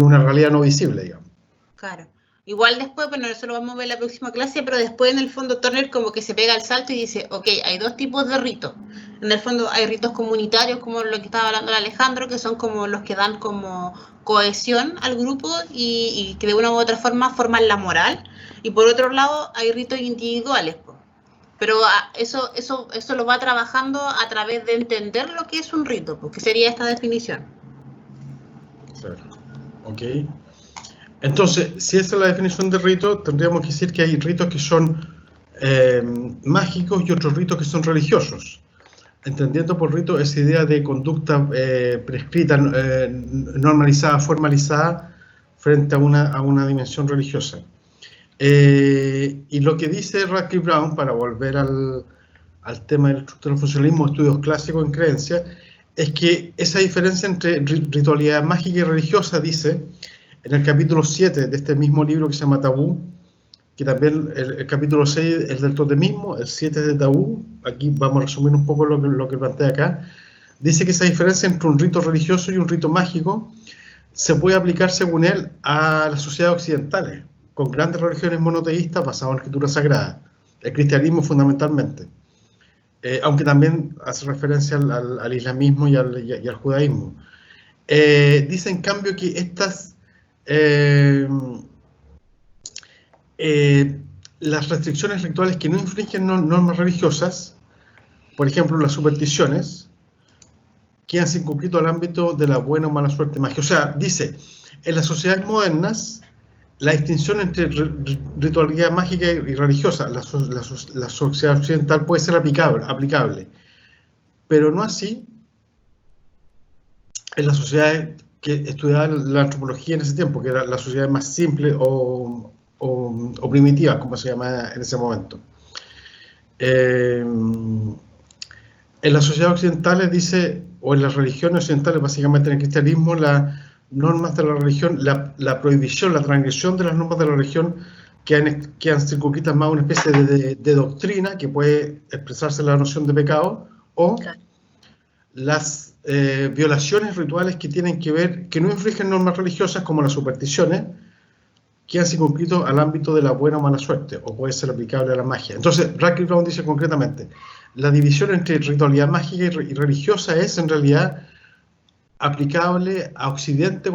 una realidad no visible, digamos. Claro. Igual después, bueno, eso lo vamos a ver en la próxima clase, pero después en el fondo Turner como que se pega el salto y dice, ok, hay dos tipos de ritos. En el fondo hay ritos comunitarios, como lo que estaba hablando Alejandro, que son como los que dan como cohesión al grupo y que de una u otra forma forman la moral. Y por otro lado hay ritos individuales, pues. Pero eso lo va trabajando a través de entender lo que es un rito, porque sería esta definición. Ok. Entonces, si esa es la definición de rito, tendríamos que decir que hay ritos que son mágicos y otros ritos que son religiosos. Entendiendo por rito esa idea de conducta prescrita, normalizada, formalizada, frente a una dimensión religiosa. Y lo que dice Radcliffe Brown, para volver al tema del estructural funcionalismo, estudios clásicos en creencia, es que esa diferencia entre ritualidad mágica y religiosa, dice, en el capítulo 7 de este mismo libro que se llama Tabú, que también el capítulo 6 es del totemismo, el 7 es de Tabú, aquí vamos a resumir un poco lo que plantea acá, dice que esa diferencia entre un rito religioso y un rito mágico se puede aplicar, según él, a las sociedades occidentales, con grandes religiones monoteístas basadas en escritura sagrada, el cristianismo fundamentalmente, aunque también hace referencia al islamismo y al judaísmo. Dice, en cambio, que estas las restricciones rituales que no infringen normas religiosas, por ejemplo las supersticiones, quedan circunscritos al ámbito de la buena o mala suerte mágica. O sea, dice, en las sociedades modernas, la distinción entre ritualidad mágica y religiosa, la sociedad occidental puede ser aplicable, pero no así en las sociedades que estudiaban la antropología en ese tiempo, que era la sociedad más simple o primitiva, como se llamaba en ese momento. En las sociedades occidentales, dice, o en las religiones occidentales, básicamente en el cristianismo, las normas de la religión, la prohibición, la transgresión de las normas de la religión quedan circunscritas más a una especie de doctrina que puede expresarse en la noción de pecado, o las violaciones rituales que tienen que ver, que no infringen normas religiosas como las supersticiones, quedan circunscritos al ámbito de la buena o mala suerte, o puede ser aplicable a la magia. Entonces, Radcliffe Brown dice concretamente, la división entre ritualidad mágica y religiosa es en realidad aplicable a Occidente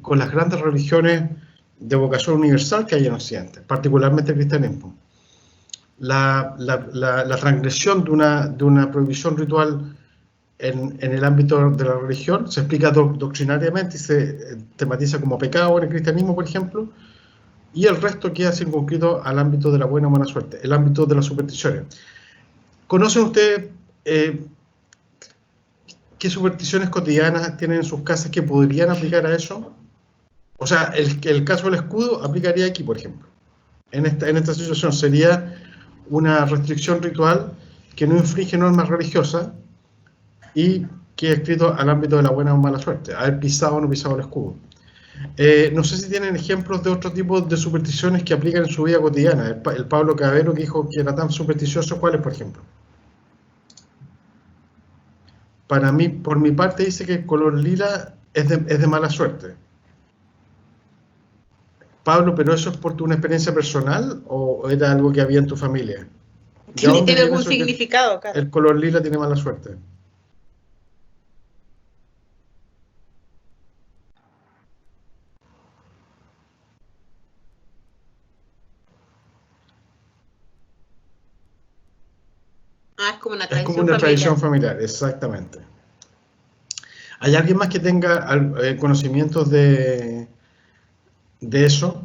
con las grandes religiones de vocación universal que hay en Occidente, particularmente el cristianismo. La transgresión de una prohibición ritual en el ámbito de la religión se explica doctrinariamente y se tematiza como pecado en el cristianismo, por ejemplo, y el resto queda circunscrito al ámbito de la buena o mala suerte, el ámbito de las supersticiones. ¿Conocen ustedes qué supersticiones cotidianas tienen en sus casas que podrían aplicar a eso? O sea, el caso del escudo aplicaría aquí, por ejemplo. En esta situación sería una restricción ritual que no infringe normas religiosas y que es escrito al ámbito de la buena o mala suerte, haber pisado o no pisado el escudo. No sé si tienen ejemplos de otro tipo de supersticiones que aplican en su vida cotidiana. El Pablo Cabero, que dijo que era tan supersticioso, ¿cuáles, por ejemplo? Para mí, por mi parte, dice que el color lila es de mala suerte. Pablo, ¿pero eso es por una experiencia personal o era algo que había en tu familia? ¿De Tiene dónde viene algún eso que significado, claro. el color lila tiene mala suerte? Ah, es como una Es tradición como una familiar. tradición familiar, exactamente. ¿Hay alguien más que tenga conocimientos de eso?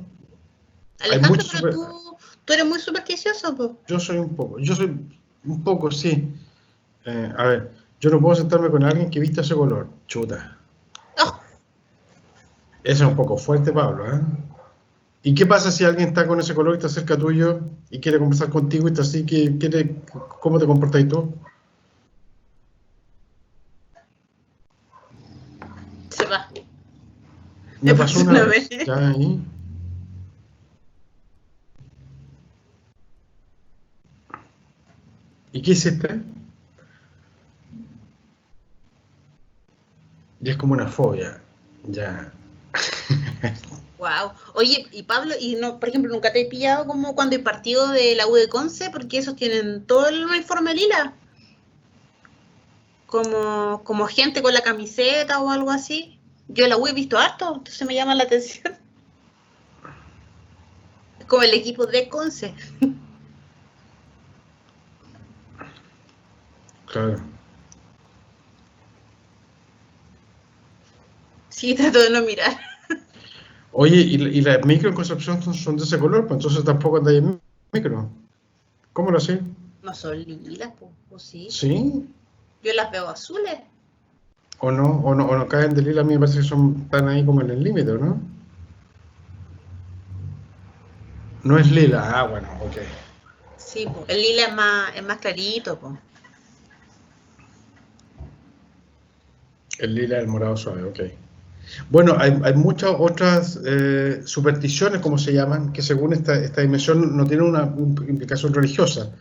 Hay Alejandro, muchos pero tú eres muy supersticioso, pues. yo soy un poco, sí. A ver, yo no puedo sentarme con alguien que vista ese color. Chuta. Oh, Eso es un poco fuerte, Pablo, ¿eh? ¿Y qué pasa si alguien está con ese color y está cerca tuyo y quiere conversar contigo y está así, ¿cómo te comportas tú? se va. Me pasó una vez. Ya ahí. ¿Y qué hiciste? Y es como una fobia. Ya. Wow. Oye, y Pablo, y no, por ejemplo, ¿nunca te he pillado como cuando hay partido de la U de Conce? Porque esos tienen todo el uniforme lila. Como gente con la camiseta o algo así. Yo la U he visto harto, entonces me llama la atención. Es como el equipo de Conce. Claro. Sí, trato de no mirar. Oye, y las micro en Concepción son de ese color, pues entonces tampoco andáis en micro. ¿Cómo lo sé? No son lilas, ¿o sí? ¿Sí? Yo las veo azules. ¿O no caen de lila? A mí me parece que están ahí como en el límite, ¿no? No es lila. Ah, bueno, ok. Sí, po. El lila es más clarito, po. El lila, el morado suave, ok. Bueno, hay muchas otras supersticiones, como se llaman, que según esta dimensión no tienen una implicación religiosa.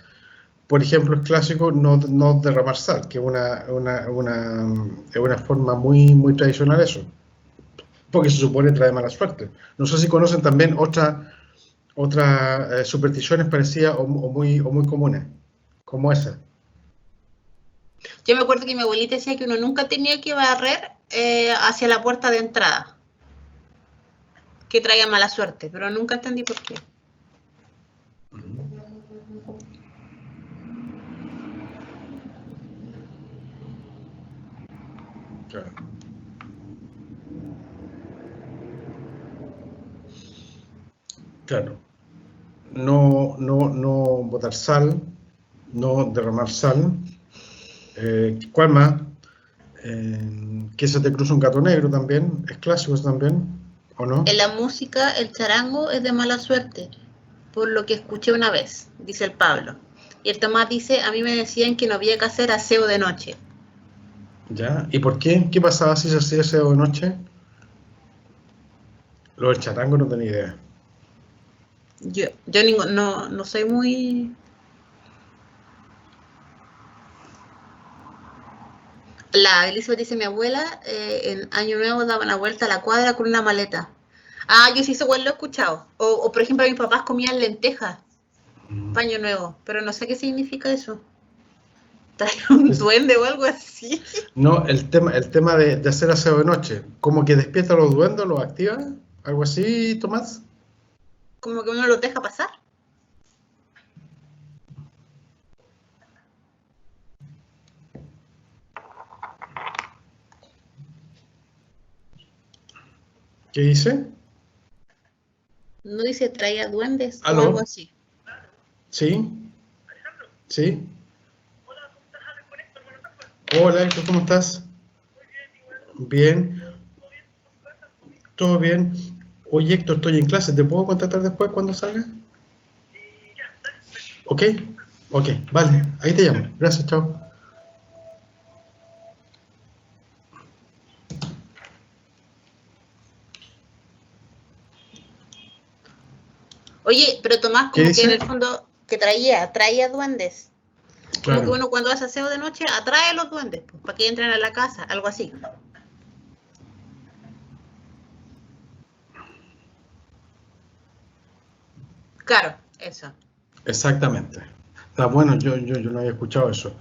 Por ejemplo, es clásico no derramar sal, que es una forma muy, muy tradicional eso, porque se supone trae mala suerte. No sé si conocen también otras supersticiones parecidas o muy comunes, como esa. Yo me acuerdo que mi abuelita decía que uno nunca tenía que barrer hacia la puerta de entrada, que traía mala suerte, pero nunca entendí por qué. Claro. Claro. No botar sal, no derramar sal. ¿Cuál más? Que se te cruza un gato negro también, es clásico eso también, ¿o no? En la música, el charango es de mala suerte, por lo que escuché una vez, dice el Pablo. Y el Tomás dice, a mí me decían que no había que hacer aseo de noche. ¿Ya? ¿Y por qué? ¿Qué pasaba si se hacía ese de noche? Lo del charango no tenía idea. Yo no soy muy... La Elizabeth dice, mi abuela en Año Nuevo daba una vuelta a la cuadra con una maleta. Ah, yo sí eso igual lo he escuchado. O por ejemplo, mis papás comían lentejas para Año Nuevo, pero no sé qué significa eso. ¿Trae un duende o algo así? No, el tema de hacer aseo de noche, como que despierta a los duendes, los activa, algo así, Tomás. Como que uno los deja pasar. ¿Qué dice? No dice traía duendes ¿Aló? o algo así. ¿Sí? ¿Sí? Hola, Héctor, ¿cómo estás? Bien. ¿Todo bien? Oye, Héctor, estoy en clase, ¿te puedo contactar después cuando salga? ¿Ok? Ok, vale, ahí te llamo. Gracias, chao. Oye, pero Tomás, ¿Qué como que en dice? el fondo que traía duendes. Como que Claro. uno cuando hace aseo de noche atrae a los duendes, pues, para que entren a la casa, algo así. Claro, eso. Exactamente. Está bueno, yo no había escuchado eso.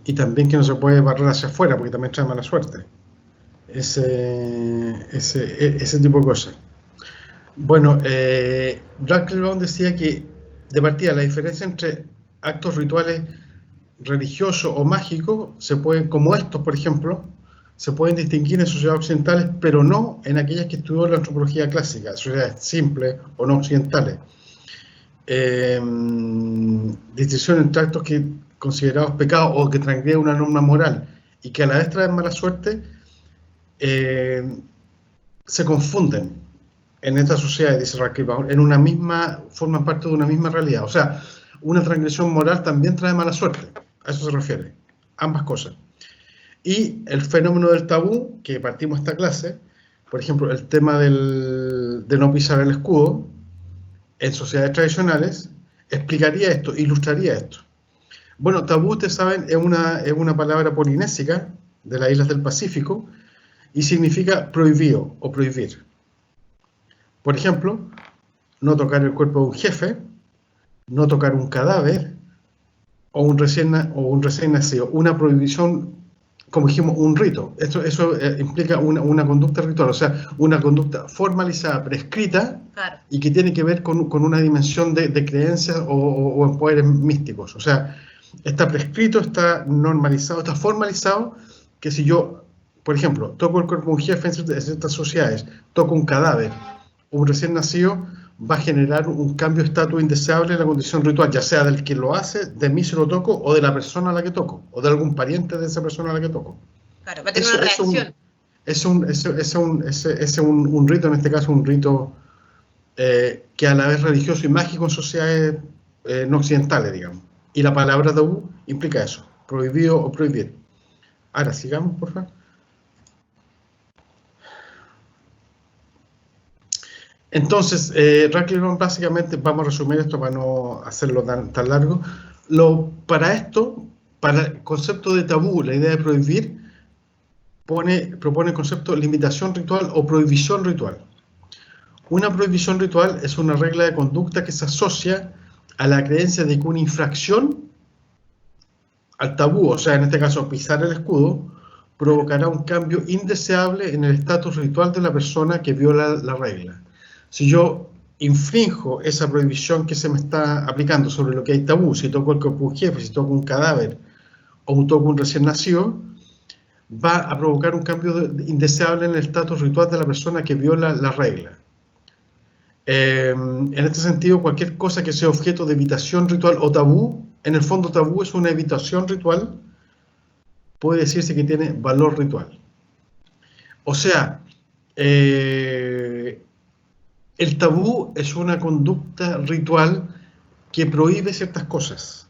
Y también que no se puede barrer hacia afuera, porque también trae mala suerte. Ese tipo de cosas. Bueno, Radcliffe Brown decía que, de partida, la diferencia entre actos rituales religiosos o mágicos, se pueden, como estos, por ejemplo, se pueden distinguir en sociedades occidentales, pero no en aquellas que estudió la antropología clásica, sociedades simples o no occidentales. Distinción entre actos que considerados pecados o que transgreden una norma moral y que a la vez traen mala suerte, se confunden en estas sociedades, dice Radcliffe, en una misma, forman parte de una misma realidad. O sea, una transgresión moral también trae mala suerte, a eso se refiere, ambas cosas. Y el fenómeno del tabú, que partimos esta clase, por ejemplo, el tema de no pisar el escudo, en sociedades tradicionales, explicaría esto, ilustraría esto. Bueno, tabú, ustedes saben, es una palabra polinésica de las islas del Pacífico y significa prohibido o prohibir. Por ejemplo, no tocar el cuerpo de un jefe, no tocar un cadáver o un recién nacido. Una prohibición, como dijimos, un rito. Eso implica una conducta ritual, o sea, una conducta formalizada, prescrita, Claro. y que tiene que ver con una dimensión de creencias o en poderes místicos. O sea, está prescrito, está normalizado, está formalizado, que si yo, por ejemplo, toco el cuerpo de un jefe en ciertas sociedades, toco un cadáver o un recién nacido, va a generar un cambio de estatus indeseable en la condición ritual, ya sea del que lo hace, de mí si lo toco, o de la persona a la que toco, o de algún pariente de esa persona a la que toco. Claro, va a tener una reacción. Es un rito, en este caso un rito que a la vez religioso y mágico en sociedades no occidentales, digamos. Y la palabra tabú implica eso, prohibido o prohibir. Ahora, sigamos, por favor. Entonces, Radcliffe Brown, básicamente, vamos a resumir esto para no hacerlo tan largo. Para el concepto de tabú, la idea de prohibir, propone el concepto de limitación ritual o prohibición ritual. Una prohibición ritual es una regla de conducta que se asocia a la creencia de que una infracción al tabú, o sea, en este caso pisar el escudo, provocará un cambio indeseable en el estatus ritual de la persona que viola la regla. Si yo infrinjo esa prohibición que se me está aplicando sobre lo que hay tabú, si toco el cuerpo de un jefe, si toco un cadáver o toco un recién nacido, va a provocar un cambio indeseable en el estatus ritual de la persona que viola la regla. En este sentido, cualquier cosa que sea objeto de evitación ritual o tabú, en el fondo tabú es una evitación ritual, puede decirse que tiene valor ritual. O sea, el tabú es una conducta ritual que prohíbe ciertas cosas,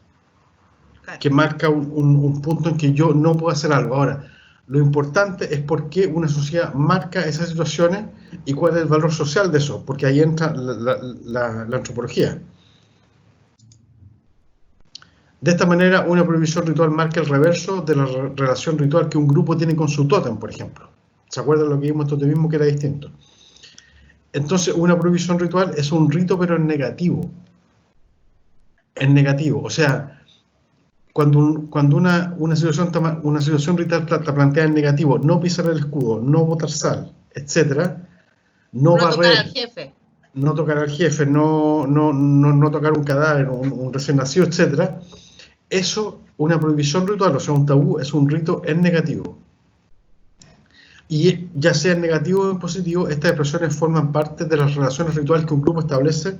que marca un punto en que yo no puedo hacer algo. Ahora, lo importante es por qué una sociedad marca esas situaciones y cuál es el valor social de eso, porque ahí entra la antropología. De esta manera, una prohibición ritual marca el reverso de la relación ritual que un grupo tiene con su tótem, por ejemplo. ¿Se acuerdan lo que vimos en totemismo, que era distinto? Entonces, una prohibición ritual es un rito, pero en negativo. En negativo. O sea, cuando una situación ritual está planteada en negativo, no pisar el escudo, no botar sal, etc., no barrer, tocar al jefe, no tocar al jefe, no tocar un cadáver, un recién nacido, etc., eso, una prohibición ritual, o sea, un tabú, es un rito en negativo. Y ya sea en negativo o en positivo, estas expresiones forman parte de las relaciones rituales que un grupo establece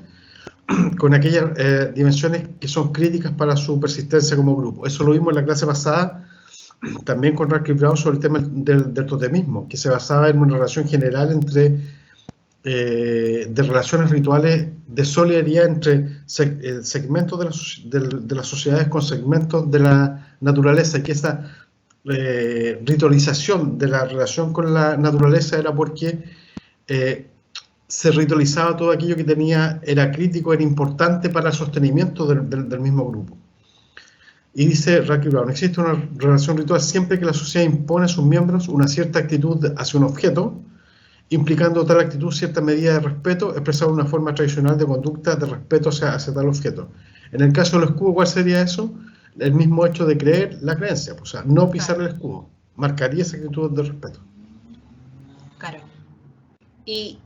con aquellas dimensiones que son críticas para su persistencia como grupo. Eso lo vimos en la clase pasada, también con Radcliffe Brown, sobre el tema del totemismo, que se basaba en una relación general de relaciones rituales de solidaridad entre segmentos de las sociedades con segmentos de la naturaleza, y que esa ritualización de la relación con la naturaleza era porque se ritualizaba todo aquello que era crítico, era importante para el sostenimiento del mismo grupo. Y dice Radcliffe Brown, existe una relación ritual siempre que la sociedad impone a sus miembros una cierta actitud hacia un objeto implicando tal actitud cierta medida de respeto, expresada en una forma tradicional de conducta de respeto hacia tal objeto. En el caso del escudo, ¿cuál sería eso? El mismo hecho de creer la creencia, o sea, no pisar el escudo, marcaría esa actitud de respeto. Claro. Y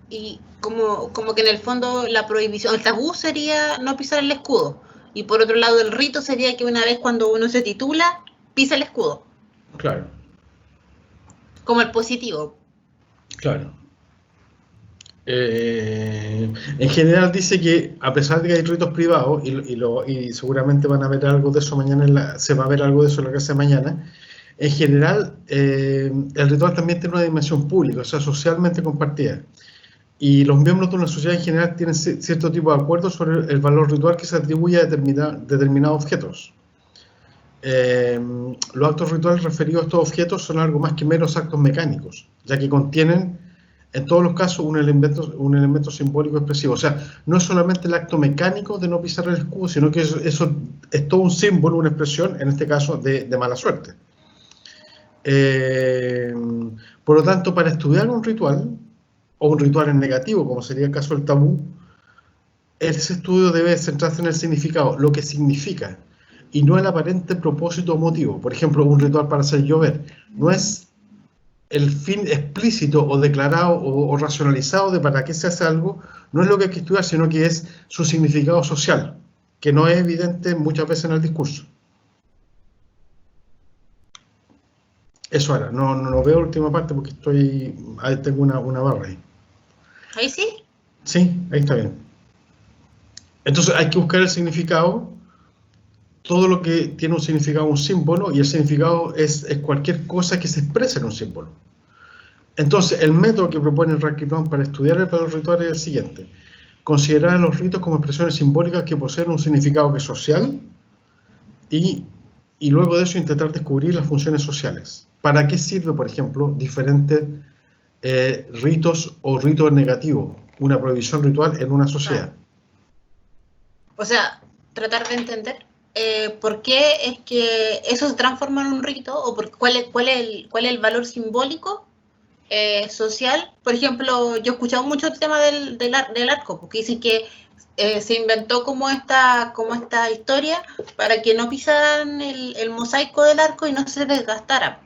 como que en el fondo la prohibición, el tabú sería no pisar el escudo. Y por otro lado el rito sería que una vez cuando uno se titula, pisa el escudo. Claro. Como el positivo. Claro. En general dice que a pesar de que hay ritos privados, y seguramente van a ver algo de eso mañana, se va a ver algo de eso en la clase de mañana, en general el ritual también tiene una dimensión pública, o sea, socialmente compartida. Y los miembros de una sociedad en general tienen cierto tipo de acuerdos sobre el valor ritual que se atribuye a determinados objetos. Los actos rituales referidos a estos objetos son algo más que meros actos mecánicos, ya que contienen, en todos los casos, un elemento simbólico expresivo. O sea, no es solamente el acto mecánico de no pisar el escudo, sino que eso es todo un símbolo, una expresión, en este caso, de mala suerte. Por lo tanto, para estudiar un ritual, o un ritual en negativo, como sería el caso del tabú, ese estudio debe centrarse en el significado, lo que significa, y no el aparente propósito o motivo. Por ejemplo, un ritual para hacer llover no es el fin explícito o declarado o racionalizado de para qué se hace algo, no es lo que hay que estudiar, sino que es su significado social, que no es evidente muchas veces en el discurso. Eso ahora, no veo la última parte porque tengo una barra ahí. ¿Ahí sí? Sí, ahí está bien. Entonces hay que buscar el significado, todo lo que tiene un significado, un símbolo, y el significado es cualquier cosa que se exprese en un símbolo. Entonces, el método que propone Radcliffe Brown para estudiar el valor ritual es el siguiente: considerar los ritos como expresiones simbólicas que poseen un significado que es social, y luego de eso intentar descubrir las funciones sociales. ¿Para qué sirve, por ejemplo, diferentes ritos o ritos negativos, una prohibición ritual en una sociedad? O sea, tratar de entender por qué es que eso se transforma en un rito, o cuál es el valor simbólico social. Por ejemplo, yo he escuchado mucho el tema del arco, porque dicen que se inventó como esta historia para que no pisaran el mosaico del arco y no se desgastara.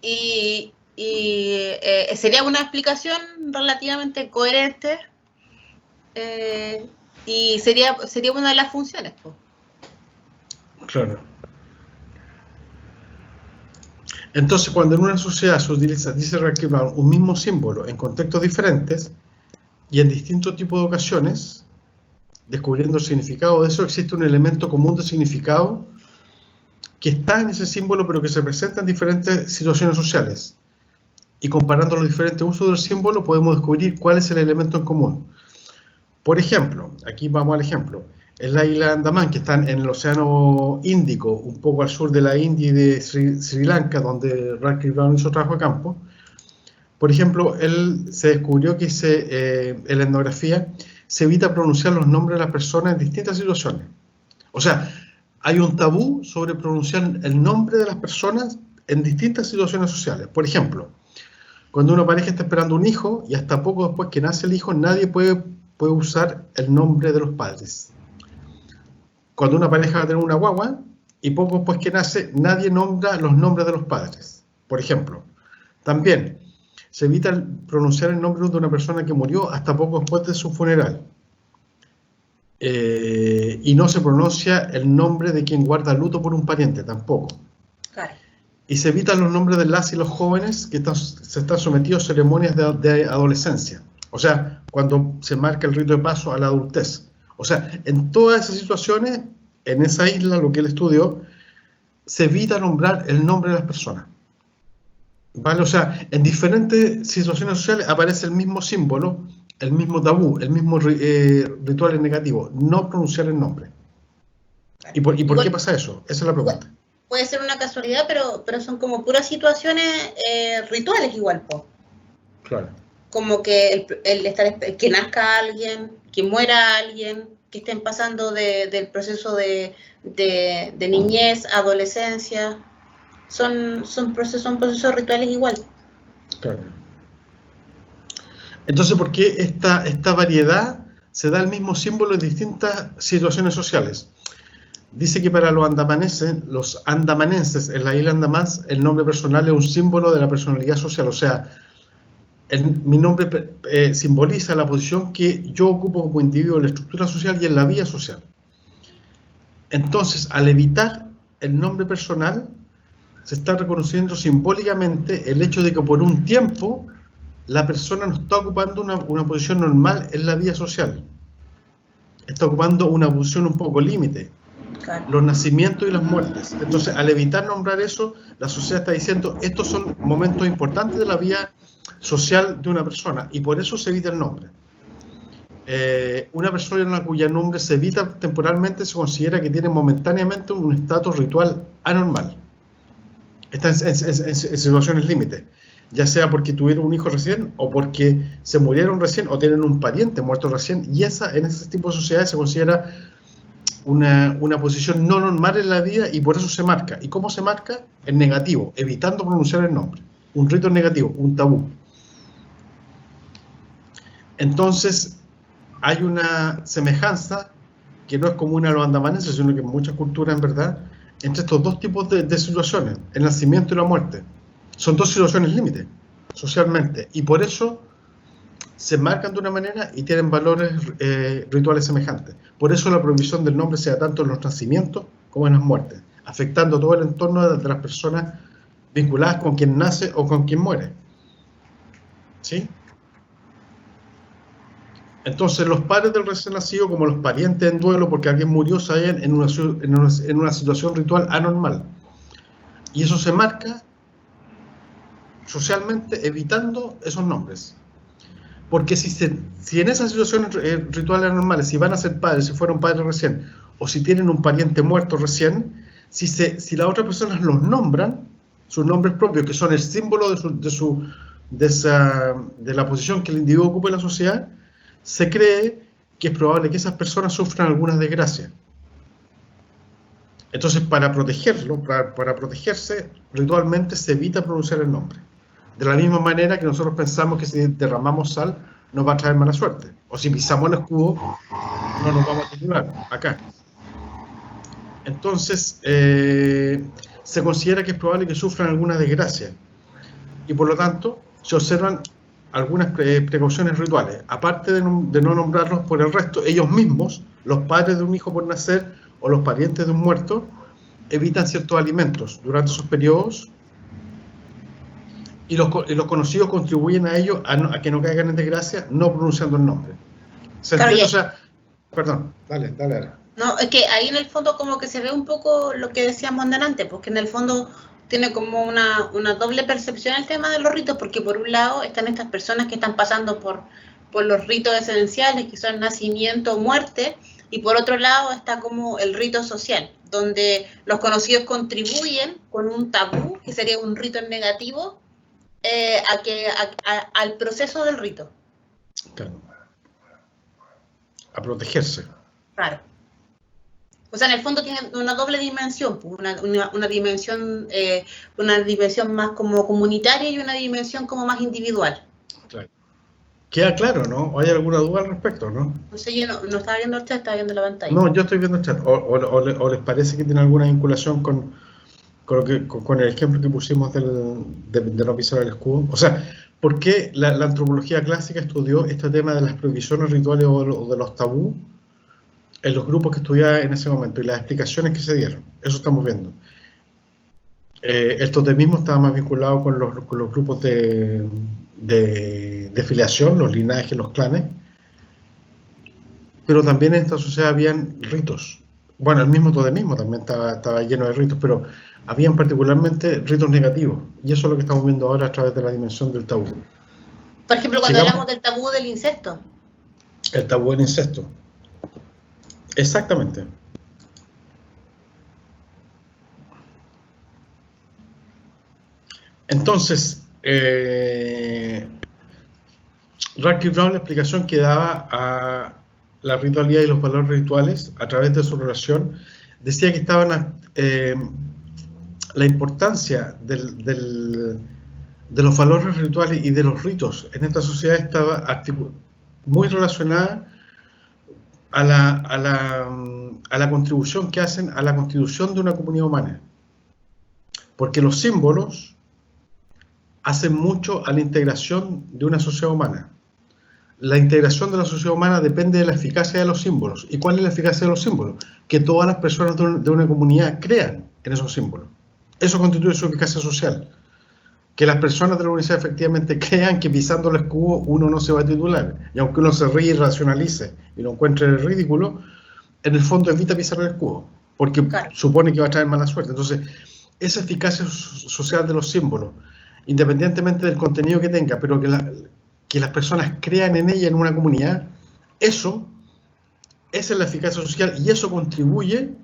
Y sería una explicación relativamente coherente, y sería una de las funciones, pues. Claro. Entonces, cuando en una sociedad se utiliza, dice Radcliffe Brown, un mismo símbolo en contextos diferentes y en distintos tipos de ocasiones, descubriendo el significado de eso, existe un elemento común de significado que está en ese símbolo, pero que se presenta en diferentes situaciones sociales. Y comparando los diferentes usos del símbolo, podemos descubrir cuál es el elemento en común. Por ejemplo, aquí vamos al ejemplo. En la isla de Andamán, que están en el Océano Índico, un poco al sur de la India y de Sri Lanka, donde Radcliffe Brown hizo trabajo de campo, por ejemplo, él se descubrió que en la etnografía se evita pronunciar los nombres de las personas en distintas situaciones. O sea, hay un tabú sobre pronunciar el nombre de las personas en distintas situaciones sociales. Por ejemplo, cuando una pareja está esperando un hijo y hasta poco después que nace el hijo, nadie puede usar el nombre de los padres. Cuando una pareja va a tener una guagua y poco después que nace, nadie nombra los nombres de los padres. Por ejemplo, también se evita pronunciar el nombre de una persona que murió hasta poco después de su funeral. Y no se pronuncia el nombre de quien guarda luto por un pariente, tampoco. Claro. Y se evitan los nombres de las y los jóvenes que se están sometidos a ceremonias de adolescencia. O sea, cuando se marca el rito de paso a la adultez. O sea, en todas esas situaciones, en esa isla, lo que él estudió, se evita nombrar el nombre de las personas. ¿Vale? O sea, en diferentes situaciones sociales aparece el mismo símbolo, el mismo tabú, el mismo ritual negativo, no pronunciar el nombre. ¿Y por qué pasa eso? Esa es la pregunta. Puede ser una casualidad, pero son como puras situaciones rituales igual, po. Claro. Como que que nazca alguien, que muera alguien, que estén pasando del proceso de niñez, adolescencia. son procesos rituales igual. Claro. Entonces, ¿por qué esta variedad se da el mismo símbolo en distintas situaciones sociales? Dice que para los andamanenses en la isla Andamán, el nombre personal es un símbolo de la personalidad social, o sea, mi nombre simboliza la posición que yo ocupo como individuo en la estructura social y en la vida social. Entonces, al evitar el nombre personal, se está reconociendo simbólicamente el hecho de que por un tiempo la persona no está ocupando una posición normal en la vida social. Está ocupando una posición un poco límite. Claro. Los nacimientos y las muertes. Entonces, al evitar nombrar eso, la sociedad está diciendo, estos son momentos importantes de la vida social de una persona, y por eso se evita el nombre. Una persona cuya nombre se evita temporalmente se considera que tiene momentáneamente un estatus ritual anormal. Está en situaciones límite, ya sea porque tuvieron un hijo recién, o porque se murieron recién, o tienen un pariente muerto recién, y en ese tipo de sociedades se considera una posición no normal en la vida, y por eso se marca. ¿Y cómo se marca? En negativo, evitando pronunciar el nombre. Un rito negativo, un tabú. Entonces, hay una semejanza que no es común a los andamanenses, sino que en muchas culturas, en verdad, entre estos dos tipos de situaciones, el nacimiento y la muerte. Son dos situaciones límite, socialmente, y por eso se marcan de una manera y tienen valores rituales semejantes. Por eso la prohibición del nombre se da tanto en los nacimientos como en las muertes, afectando todo el entorno de las personas vinculadas con quien nace o con quien muere. ¿Sí? Entonces, los padres del recién nacido, como los parientes en duelo porque alguien murió, se hallan en una situación ritual anormal. Y eso se marca socialmente evitando esos nombres. Porque si en esas situaciones rituales anormales, si van a ser padres, si fueron padres recién, o si tienen un pariente muerto recién, si las otras personas los nombran, sus nombres propios, que son el símbolo de la posición que el individuo ocupa en la sociedad, se cree que es probable que esas personas sufran alguna desgracia. Entonces, para protegerse, ritualmente se evita pronunciar el nombre. De la misma manera que nosotros pensamos que si derramamos sal nos va a traer mala suerte. O si pisamos el escudo, no nos vamos a titular acá. Entonces, se considera que es probable que sufran alguna desgracia. Y por lo tanto, se observan algunas precauciones rituales. Aparte de no nombrarlos por el resto, ellos mismos, los padres de un hijo por nacer o los parientes de un muerto, evitan ciertos alimentos durante esos periodos, y los conocidos contribuyen a ello, a que no caigan en desgracia, no pronunciando el nombre. ¿Se entiende? O sea, perdón, dale. No, es que ahí en el fondo como que se ve un poco lo que decíamos delante, porque en el fondo tiene como una doble percepción el tema de los ritos, porque por un lado están estas personas que están pasando por los ritos esenciales, que son nacimiento o muerte, y por otro lado está como el rito social, donde los conocidos contribuyen con un tabú, que sería un rito negativo, al proceso del rito. Claro. A protegerse. Claro. O sea, en el fondo tiene una doble dimensión, una dimensión más como comunitaria y una dimensión como más individual. Claro. Queda claro, ¿no? ¿Hay alguna duda al respecto, no? No sé, yo no estaba viendo el chat, estaba viendo la pantalla. No, yo estoy viendo el chat. ¿O les parece que tiene alguna vinculación con el ejemplo que pusimos de no pisar el escudo? O sea, ¿por qué la antropología clásica estudió este tema de las prohibiciones rituales o de los tabús en los grupos que estudiaba en ese momento y las explicaciones que se dieron? Eso estamos viendo. El totemismo estaba más vinculado con los grupos de filiación, los linajes, los clanes, pero también en esta sociedad habían ritos. Bueno, el mismo totemismo también estaba lleno de ritos, pero habían particularmente ritos negativos, y eso es lo que estamos viendo ahora a través de la dimensión del tabú. Por ejemplo, cuando hablamos del tabú del incesto. El tabú del incesto. Exactamente. Entonces, Radcliffe Brown, la explicación que daba a la ritualidad y los valores rituales a través de su relación, decía que estaban la importancia de los valores rituales y de los ritos en esta sociedad estaba muy relacionada a la contribución que hacen a la constitución de una comunidad humana. Porque los símbolos hacen mucho a la integración de una sociedad humana. La integración de la sociedad humana depende de la eficacia de los símbolos. ¿Y cuál es la eficacia de los símbolos? Que todas las personas de una comunidad crean en esos símbolos. Eso constituye su eficacia social. Que las personas de la universidad efectivamente crean que pisando el escudo uno no se va a titular. Y aunque uno se ríe y racionalice y lo encuentre ridículo, en el fondo evita pisar el escudo, porque supone que va a traer mala suerte. Entonces, esa eficacia social de los símbolos, independientemente del contenido que tenga, pero que las personas crean en ella en una comunidad, esa es la eficacia social, y eso contribuye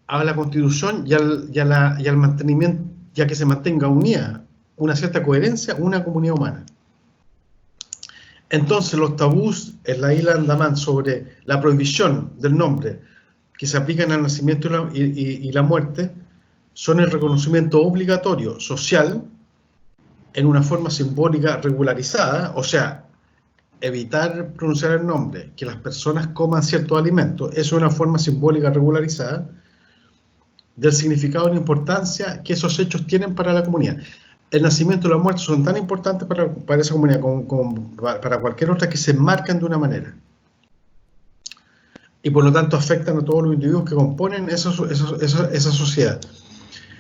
a la constitución y al mantenimiento, ya que se mantenga unida una cierta coherencia, una comunidad humana. Entonces, los tabús en la isla Andamán sobre la prohibición del nombre que se aplican al nacimiento y la muerte son el reconocimiento obligatorio social en una forma simbólica regularizada, o sea, evitar pronunciar el nombre, que las personas coman ciertos alimentos, eso es una forma simbólica regularizada del significado y la importancia que esos hechos tienen para la comunidad. El nacimiento y la muerte son tan importantes para esa comunidad como para cualquier otra, que se enmarcan de una manera. Y por lo tanto afectan a todos los individuos que componen esa sociedad.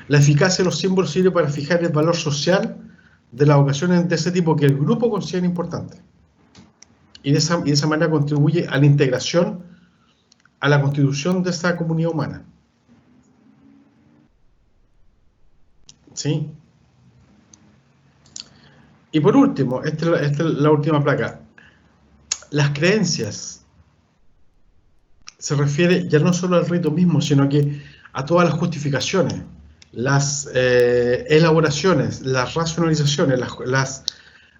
La eficacia de los símbolos sirve para fijar el valor social de las ocasiones de ese tipo que el grupo considera importante. Y de esa manera contribuye a la integración, a la constitución de esa comunidad humana. ¿Sí? Y por último, esta es la última placa. Las creencias se refiere ya no solo al rito mismo, sino que a todas las justificaciones, las elaboraciones, las racionalizaciones,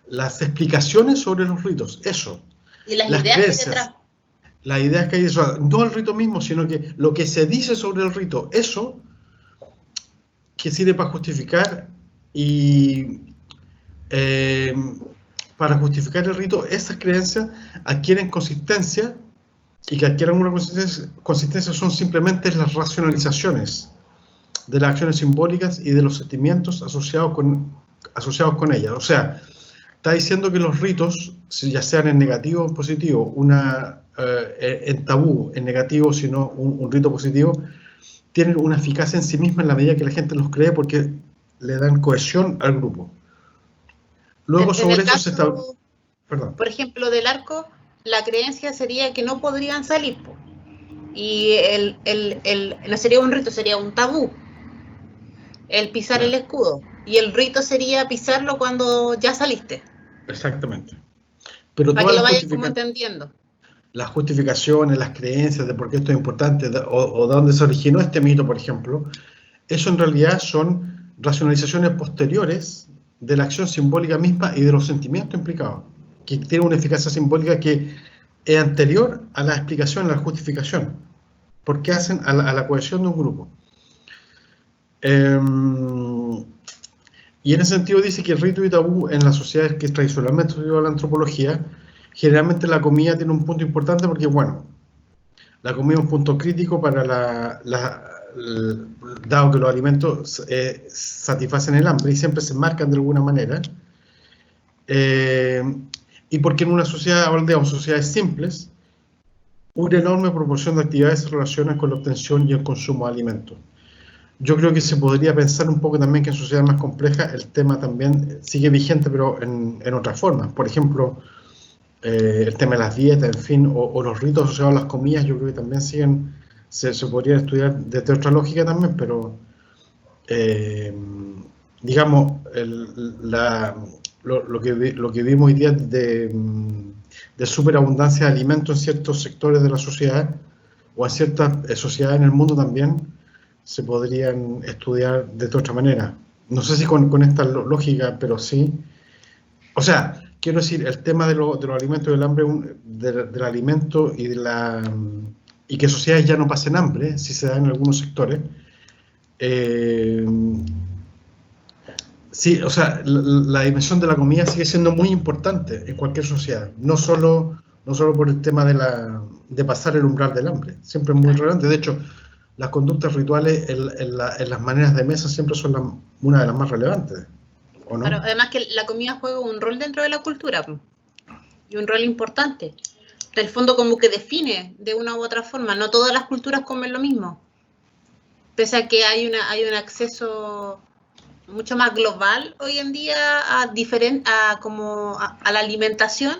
las explicaciones sobre los ritos, eso. Y las ideas que hay detrás. Las ideas que hay detrás, no el rito mismo, sino que lo que se dice sobre el rito, eso que sirve para justificar para justificar el rito, esas creencias adquieren consistencia, y que adquieren una consistencia son simplemente las racionalizaciones de las acciones simbólicas y de los sentimientos asociados con ellas. O sea, está diciendo que los ritos, ya sean en negativo o en positivo, en tabú, en negativo, sino un rito positivo, tienen una eficacia en sí misma en la medida que la gente los cree, porque le dan cohesión al grupo. Luego sobre eso se está... Perdón. Por ejemplo, del arco, la creencia sería que no podrían salir, po. Y no sería un rito, sería un tabú, el pisar el escudo, y el rito sería pisarlo cuando ya saliste. Exactamente. Pero para que lo vayan como entendiendo. Las justificaciones, las creencias de por qué esto es importante, o de dónde se originó este mito, por ejemplo, eso en realidad son racionalizaciones posteriores de la acción simbólica misma y de los sentimientos implicados, que tiene una eficacia simbólica que es anterior a la explicación, a la justificación, porque hacen a la cohesión de un grupo. Y en ese sentido dice que el rito y tabú en las sociedades que tradicionalmente estudió la antropología, generalmente la comida tiene un punto importante, porque bueno, la comida es un punto crítico para dado que los alimentos satisfacen el hambre y siempre se marcan de alguna manera, y porque en una sociedad, digamos, sociedades simples, una enorme proporción de actividades se relacionan con la obtención y el consumo de alimentos. Yo creo que se podría pensar un poco también que en sociedades más complejas el tema también sigue vigente, pero en otras formas. Por ejemplo, el tema de las dietas, en fin, o los ritos asociados a las comidas, yo creo que también siguen, se podría estudiar desde otra lógica también, pero digamos, lo que vimos hoy día de superabundancia de alimentos en ciertos sectores de la sociedad, o en ciertas sociedades en el mundo también, se podrían estudiar de otra manera. No sé si con esta lógica, pero sí. O sea, quiero decir, el tema de los alimentos y del hambre, del alimento y que sociedades ya no pasen hambre, si se da en algunos sectores, Sí, o sea, la dimensión de la comida sigue siendo muy importante en cualquier sociedad, no solo por el tema de pasar el umbral del hambre, siempre es muy relevante. De hecho, las conductas rituales en las maneras de mesa siempre son una de las más relevantes, ¿o no? Pero además que la comida juega un rol dentro de la cultura, y un rol importante. En el fondo como que define de una u otra forma, no todas las culturas comen lo mismo, pese a que hay un acceso mucho más global hoy en día a la alimentación.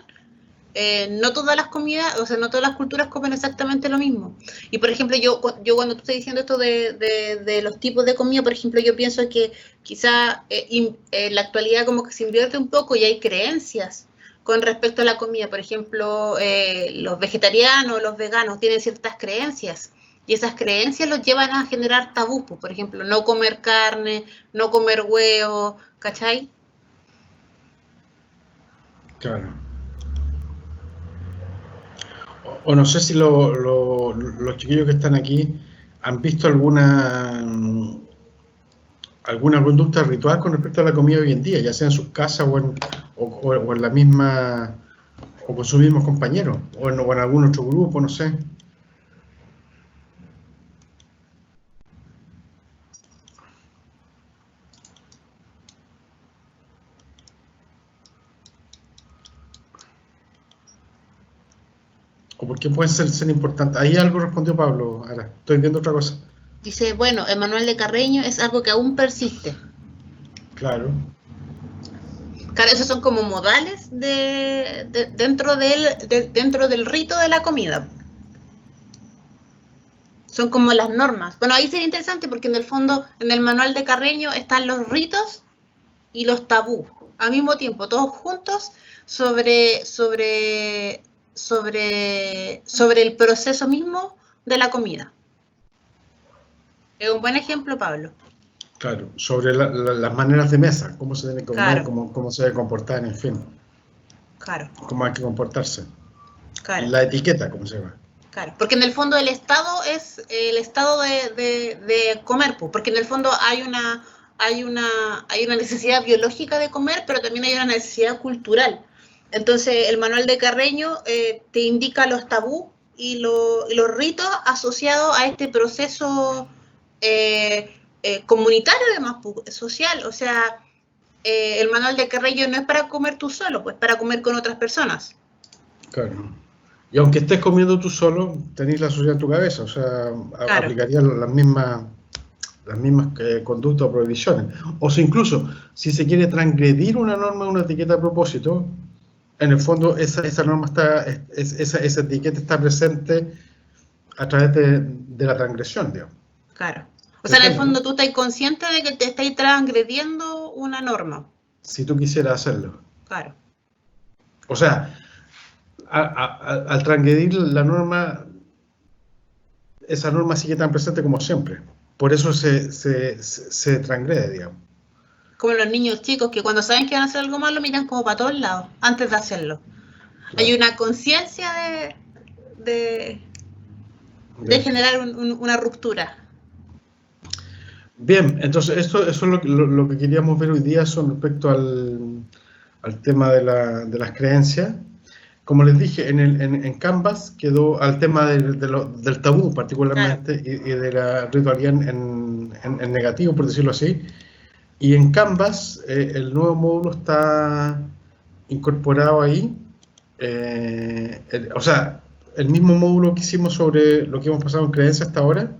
No todas las comidas, o sea, no todas las culturas comen exactamente lo mismo. Y por ejemplo, yo cuando tú estás diciendo esto de los tipos de comida, por ejemplo, yo pienso que quizá en la actualidad como que se invierte un poco y hay creencias con respecto a la comida. Por ejemplo, los vegetarianos, los veganos tienen ciertas creencias. Y esas creencias los llevan a generar tabús, por ejemplo, no comer carne, no comer huevo, ¿cachai? Claro. O no sé si los chiquillos que están aquí han visto alguna conducta ritual con respecto a la comida hoy en día, ya sea en sus casas o en la misma, o con sus mismos compañeros, o en algún otro grupo, no sé. ¿O por qué pueden ser importantes? Ahí algo respondió Pablo, ahora estoy viendo otra cosa. Dice, bueno, el manual de Carreño es algo que aún persiste. Claro. Claro, esos son como modales dentro del rito de la comida. Son como las normas. Bueno, ahí sería interesante porque en el fondo, en el manual de Carreño están los ritos y los tabús, al mismo tiempo, todos juntos sobre el proceso mismo de la comida. Es un buen ejemplo, Pablo. Claro, sobre las maneras de mesa, cómo se debe comer, Claro. cómo se debe comportar, en fin. Claro. Cómo hay que comportarse. Claro. La etiqueta, ¿cómo se llama? Claro, porque en el fondo el estado es el estado de comer, porque en el fondo hay una necesidad biológica de comer, pero también hay una necesidad cultural. Entonces el manual de Carreño te indica los tabús y los ritos asociados a este proceso comunitario, además, social. O sea, el manual de Carreño no es para comer tú solo, pues para comer con otras personas. Claro. Y aunque estés comiendo tú solo, tenés la sociedad en tu cabeza, o sea, Claro. aplicarías las mismas conductas o prohibiciones. O sea, incluso, si se quiere transgredir una norma, una etiqueta a propósito, en el fondo esa norma esa etiqueta está presente a través de la transgresión, digamos. Claro. O sea, en el fondo tú estás consciente de que te estás transgrediendo una norma. Si tú quisieras hacerlo. Claro. O sea, al transgredir la norma, esa norma sigue tan presente como siempre. Por eso se transgrede, digamos. Como los niños chicos que cuando saben que van a hacer algo malo miran como para todos lados antes de hacerlo. Claro. Hay una conciencia de generar una ruptura. Bien, entonces eso es lo que queríamos ver hoy día con respecto al tema de las creencias. Como les dije, en Canvas quedó al tema del tabú particularmente, claro, y de la ritualidad en negativo, por decirlo así. Y en Canvas el nuevo módulo está incorporado ahí. O sea, el mismo módulo que hicimos sobre lo que hemos pasado en creencias hasta ahora.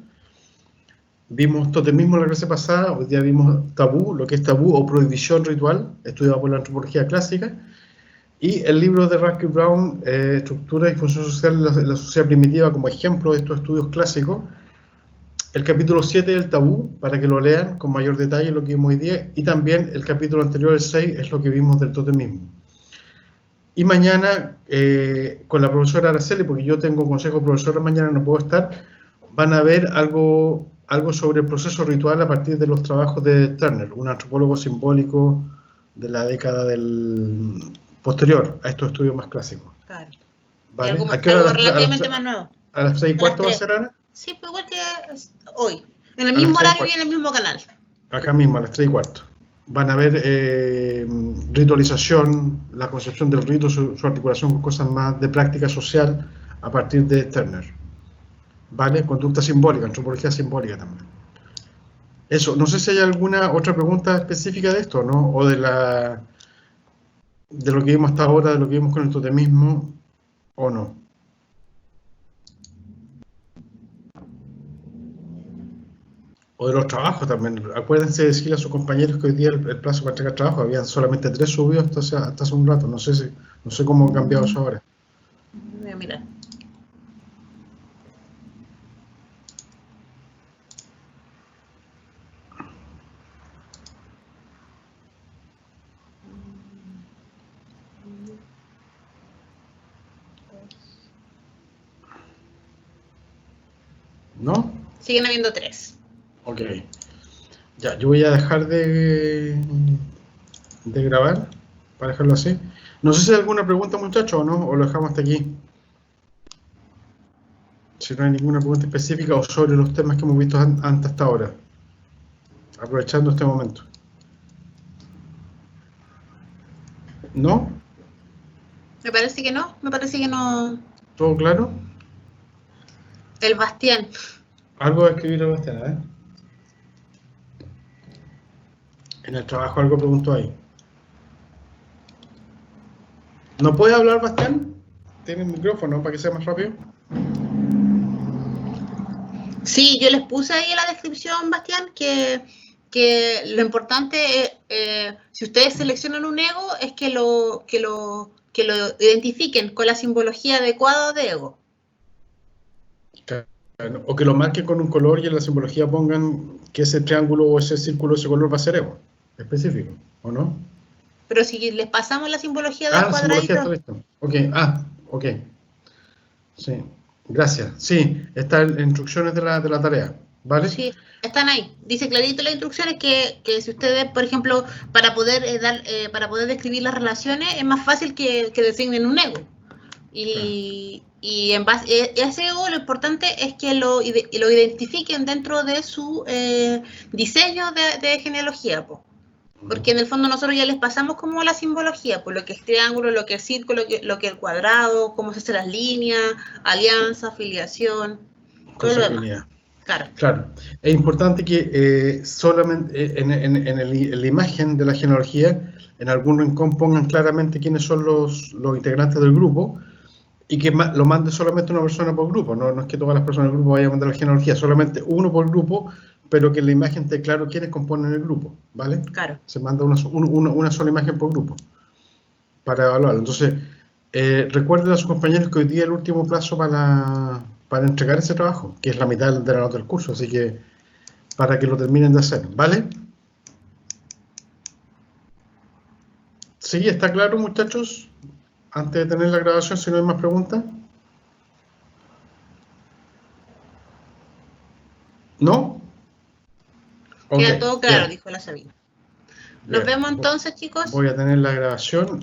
Vimos totemismo la clase pasada, hoy día vimos tabú, lo que es tabú o prohibición ritual, estudiado por la antropología clásica. Y el libro de Raskin Brown, Estructura y Función Social de la Sociedad Primitiva, como ejemplo de estos estudios clásicos. El capítulo 7 del tabú, para que lo lean con mayor detalle lo que vimos hoy día. Y también el capítulo anterior, el 6, es lo que vimos del totemismo. Y mañana, con la profesora Araceli, porque yo tengo consejo profesora, mañana no puedo estar, van a ver algo sobre el proceso ritual a partir de los trabajos de Turner, un antropólogo simbólico de la década posterior a estos estudios más clásicos. Claro. ¿Vale? Algo relativamente más nuevo. ¿A las 6:15 va a ser, Ana? Sí, pues igual que hoy. En el A las mismo 3:15. horario y en el mismo canal. Acá mismo, a las 3:15. Van a ver ritualización, la concepción del rito, su articulación con cosas más de práctica social a partir de Turner. ¿Vale? Conducta simbólica, antropología simbólica también. Eso, no sé si hay alguna otra pregunta específica de esto, ¿no? O de lo que vimos hasta ahora, de lo que vimos con el totemismo, o no. O de los trabajos también. Acuérdense de decirle a sus compañeros que hoy día el plazo para entregar trabajo, habían solamente 3 subidos hasta hace un rato. No sé cómo ha cambiado eso ahora. Voy a mirar. ¿No? Siguen habiendo 3. Ok. Ya, yo voy a dejar de grabar, para dejarlo así. No sé si hay alguna pregunta, muchachos, o no, o lo dejamos hasta aquí. Si no hay ninguna pregunta específica o sobre los temas que hemos visto antes hasta ahora. Aprovechando este momento. ¿No? Me parece que no. ¿Todo claro? El Bastián. Algo de escribir a Bastián, ¿eh? En el trabajo algo preguntó ahí. ¿No puede hablar, Bastián? ¿Tiene el micrófono para que sea más rápido? Sí, yo les puse ahí en la descripción, Bastián, que lo importante, si ustedes seleccionan un ego, es que lo identifiquen con la simbología adecuada de ego. O que lo marquen con un color y en la simbología pongan que ese triángulo o ese círculo, ese color va a ser ego. Específico, ¿o no? Pero si les pasamos la simbología del La simbología cuadradito. está listo. Ok, ok. Sí, gracias. Sí, están las instrucciones de la tarea, ¿vale? Sí, están ahí. Dice clarito las instrucciones que si ustedes, por ejemplo, para poder describir las relaciones, es más fácil que designen un ego. Y en base ese ego, lo importante es que lo identifiquen dentro de su diseño de genealogía, po. Porque en el fondo nosotros ya les pasamos como la simbología, por lo que es triángulo, lo que es círculo, lo que es el cuadrado, cómo se hacen las líneas, alianza, afiliación, todo lo demás. Claro. Es importante que solamente en la imagen de la genealogía, en algún rincón pongan claramente quiénes son los integrantes del grupo y que lo mande solamente una persona por grupo. No es que todas las personas del grupo vayan a mandar la genealogía, solamente uno por grupo, pero que en la imagen esté claro quiénes componen el grupo, ¿vale? Claro. Se manda una sola imagen por grupo para evaluarlo. Entonces, recuerden a sus compañeros que hoy día es el último plazo para entregar ese trabajo, que es la mitad de la nota del curso, así que para que lo terminen de hacer, ¿vale? Sí, ¿está claro, muchachos? Antes de tener la grabación, si no hay más preguntas. ¿No? Queda Ok, todo claro, bien. dijo la Sabina. Bien. Nos vemos entonces, chicos. Voy a tener la grabación